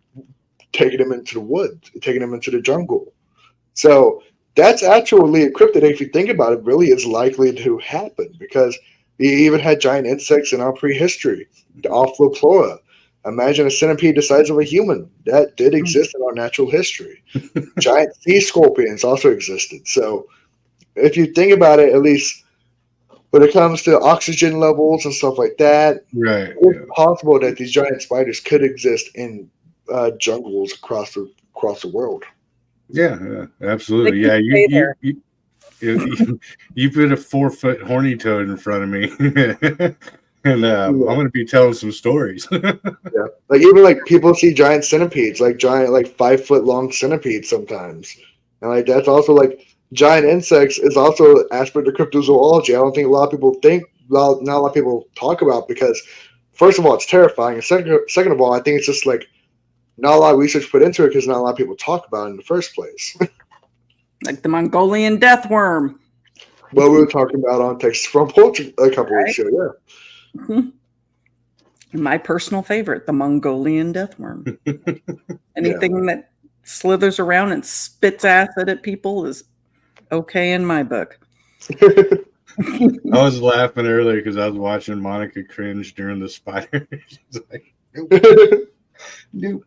taking them into the woods, taking them into the jungle. So that's actually a cryptid. If you think about it, really is likely to happen because we even had giant insects in our prehistory, the Ophiloplora. Imagine a centipede the size of a human. That did exist in our natural history. Giant sea scorpions also existed. So if you think about it, at least when it comes to oxygen levels and stuff like that, it's possible that these giant spiders could exist in jungles across the world. Yeah, absolutely. Yeah, you put a 4 foot horny toad in front of me, and I'm going to be telling some stories. Yeah, like even like people see giant centipedes, like giant like 5 foot long centipedes sometimes, and like that's also like giant insects is also an aspect of cryptozoology. I don't think a lot of people not a lot of people talk about because first of all it's terrifying, and second of all I think it's just like not a lot of research put into it because not a lot of people talk about it in the first place. Like the Mongolian death worm. Well, we were talking about on Texas from Porch a couple weeks ago, yeah. Mm-hmm. My personal favorite, the Mongolian death worm. Anything that slithers around and spits acid at people is okay in my book. I was laughing earlier because I was watching Monica cringe during the spider. She's like, nope.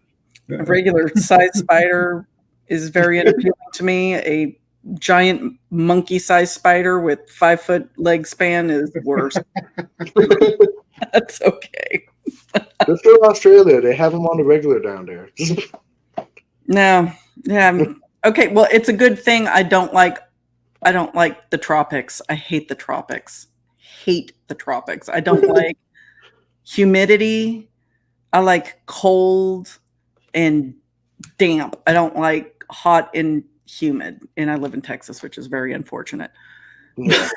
A regular size spider is very appealing to me. A giant monkey-sized spider with 5 foot leg span is worse. That's okay. Just go to Australia. They have them on the regular down there. No. Yeah. Okay. Well, it's a good thing. I don't like the tropics. I hate the tropics. I don't like humidity. I like cold and damp. I don't like hot and humid. And I live in Texas, which is very unfortunate. Yeah.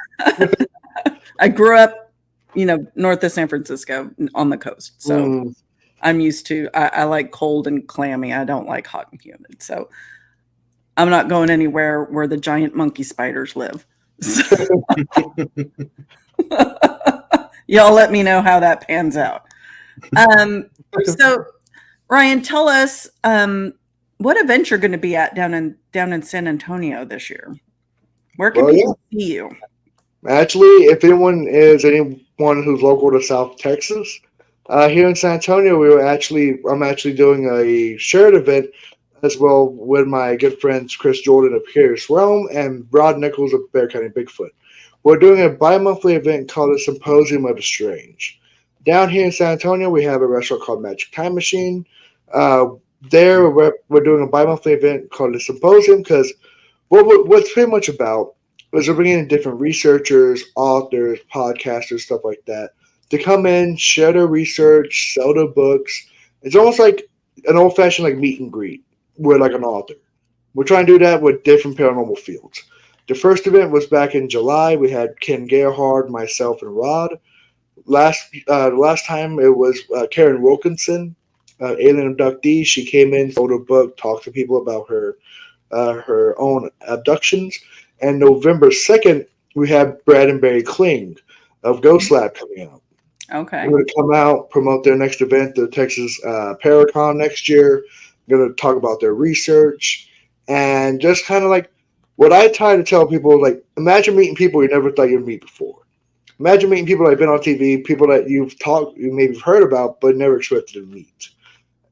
I grew up, north of San Francisco on the coast. So I'm used to, I like cold and clammy. I don't like hot and humid. So I'm not going anywhere where the giant monkey spiders live. Y'all let me know how that pans out. So Ryan, tell us what event you're going to be at down in San Antonio this year. Where can people see you? Actually, if anyone who's local to South Texas, here in San Antonio, I'm actually doing a shared event as well with my good friends Chris Jordan of Pierce Realm and Rod Nichols of Bear County Bigfoot. We're doing a bi-monthly event called the Symposium of the Strange. Down here in San Antonio, we have a restaurant called Magic Time Machine. There, we're doing a bi-monthly event called the Symposium because what's pretty much about is we're bringing in different researchers, authors, podcasters, stuff like that, to come in, share their research, sell their books. It's almost like an old-fashioned like meet and greet with like an author. We're trying to do that with different paranormal fields. The first event was back in July. We had Ken Gerhard, myself, and Rod. Last time it was Karen Wilkinson, alien abductee. She came in, sold her book, talked to people about her own abductions. And November 2nd, we have Brad and Barry Kling of Ghost Lab coming out. Okay. They're going to come out, promote their next event, the Texas Paracon next year. Going to talk about their research and just kind of like what I try to tell people, like, imagine meeting people you never thought you'd meet before. Imagine meeting people that have been on TV, people that you maybe heard about, but never expected to meet.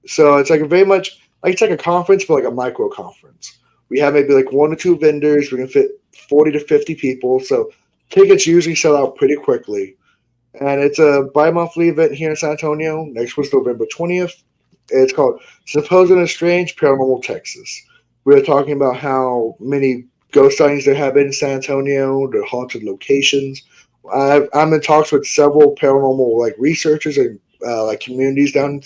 So it's like it's like a conference, but like a micro conference. We have maybe like 1 or 2 vendors. We can fit 40 to 50 people. So tickets usually sell out pretty quickly. And it's a bi-monthly event here in San Antonio. Next was November 20th. It's called Symposium of Strange Paranormal Texas. We're talking about how many ghost sightings there have been in San Antonio, the haunted locations. I'm in talks with several paranormal like researchers and like communities down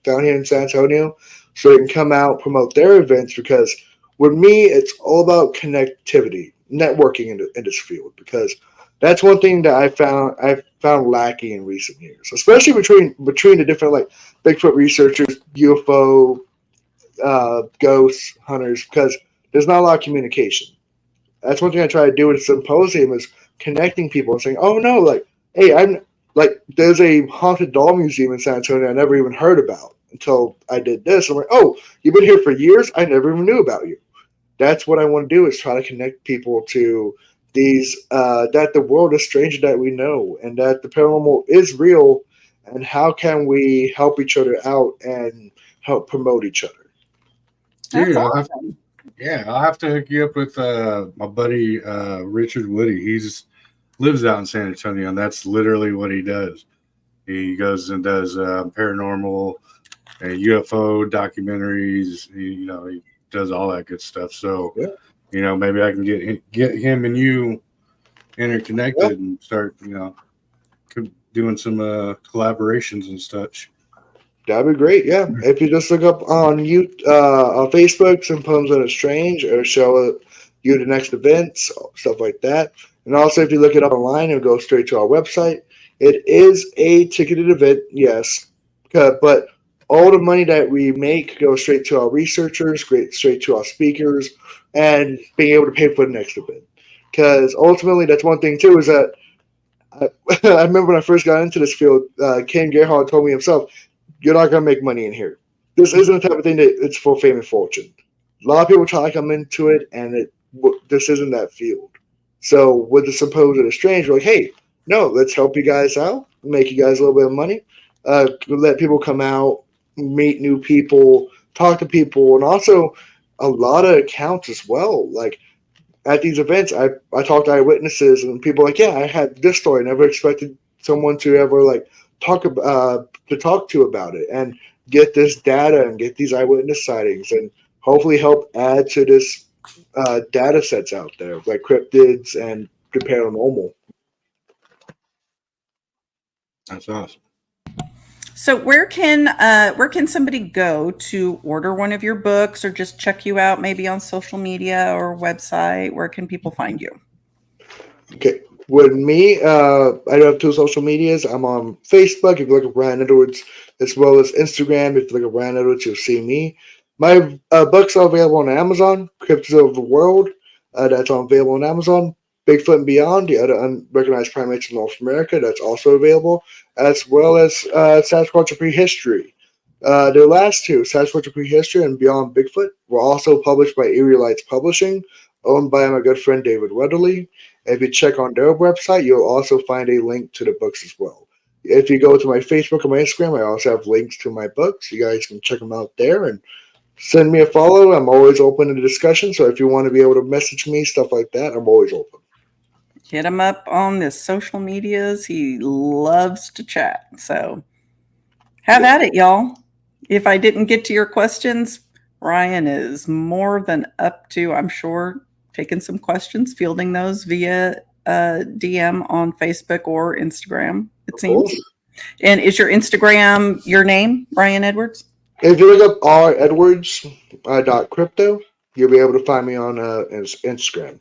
here in San Antonio, so they can come out, promote their events, because with me, it's all about connectivity, networking in this field, because that's one thing that I've found lacking in recent years, especially between the different like Bigfoot researchers, UFO, ghosts, hunters, because there's not a lot of communication. That's one thing I try to do with a symposium is connecting people and saying, oh no, like, hey, I'm like, there's a haunted doll museum in San Antonio I never even heard about until I did this. I'm like, oh, you've been here for years? I never even knew about you. That's what I want to do, is try to connect people to these, that the world is stranger that we know, and that the paranormal is real, and how can we help each other out and help promote each other. Dude, I'll have to hook you up with my buddy Richard Woody. He lives out in San Antonio, and that's literally what he does. He goes and does paranormal and UFO documentaries. He does all that good stuff. So, maybe I can get him and you interconnected and start, doing some collaborations and such. That'd be great. Yeah, if you just look up on Facebook, Symposium of the Strange, or show you the next events, stuff like that. And also, if you look it up online and go straight to our website, it is a ticketed event, yes, but all the money that we make goes straight to our researchers, straight to our speakers, and being able to pay for the next event. Because ultimately, that's one thing too, is that I remember when I first got into this field, Ken Gerhard told me himself, you're not going to make money in here. This isn't the type of thing that it's for fame and fortune. A lot of people try to come into it, and this isn't that field. So with the Symposium of the Strange, we're like, hey, no, let's help you guys out, make you guys a little bit of money, let people come out, meet new people, talk to people, and also a lot of accounts as well. Like at these events, I talk to eyewitnesses, and people are like, yeah, I had this story. I never expected someone to ever like talk to about it and get this data and get these eyewitness sightings and hopefully help add to this data sets out there like cryptids and the paranormal. That's awesome. So where can somebody go to order one of your books or just check you out maybe on social media or website? Where can people find you? Okay. With me, I have 2 social medias. I'm on Facebook, if you look at Ryan Edwards, as well as Instagram. If you look at Ryan Edwards, you'll see me. My books are available on Amazon, Cryptids of the World. That's available on Amazon. Bigfoot and Beyond, the other unrecognized primates in North America, that's also available, as well as Sasquatch Prehistory. The last two, Sasquatch Prehistory and Beyond Bigfoot, were also published by Eerie Lights Publishing, owned by my good friend David Weatherly. If you check on their website, you'll also find a link to the books as well. If you go to my Facebook or my Instagram, I also have links to my books. You guys can check them out there and send me a follow. I'm always open to discussion. So if you want to be able to message me, stuff like that, I'm always open. Hit him up on the social medias. He loves to chat. So have at it, y'all. If I didn't get to your questions, Ryan is more than up to, I'm sure, taking some questions, fielding those via DM on Facebook or Instagram, it seems. And is your Instagram your name, Ryan Edwards? If you look up redwards.crypto, you'll be able to find me on Instagram.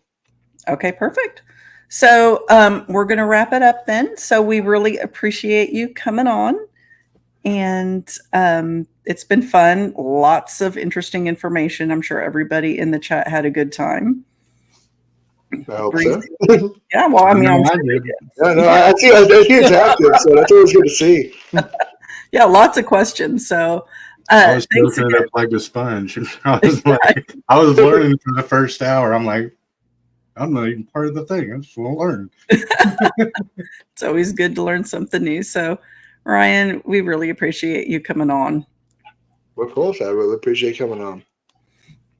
Okay, perfect. So we're going to wrap it up then. So we really appreciate you coming on. And it's been fun. Lots of interesting information. I'm sure everybody in the chat had a good time. I hope so. Yeah, well, I mean, I'm sure did. Yeah, no, I see it's active, so that's always good to see. Yeah, lots of questions. So I was soaking it up like a sponge. I was learning for the first hour. I'm like, I'm not even part of the thing. I just want to learn. It's always good to learn something new. So, Ryan, we really appreciate you coming on. Of course, I really appreciate coming on.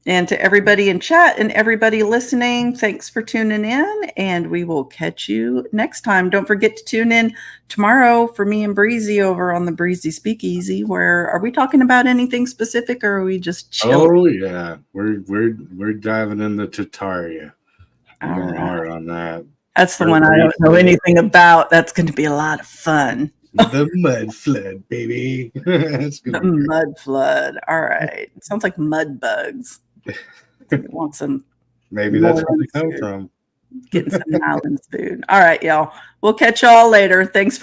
And to everybody in chat and everybody listening, thanks for tuning in, and we will catch you next time. Don't forget to tune in tomorrow for me and Breezy over on the Breezy Speakeasy. Where are we talking about anything specific, or are we just chilling? Oh yeah, we're diving into Tataria. I'm going hard on that. That's the one I don't know anything about. That's going to be a lot of fun. The mud flood, baby. The mud flood. All right. It sounds like mud bugs. Want some? Maybe that's where they come from. Getting some islands food. All right, y'all. We'll catch y'all later. Thanks for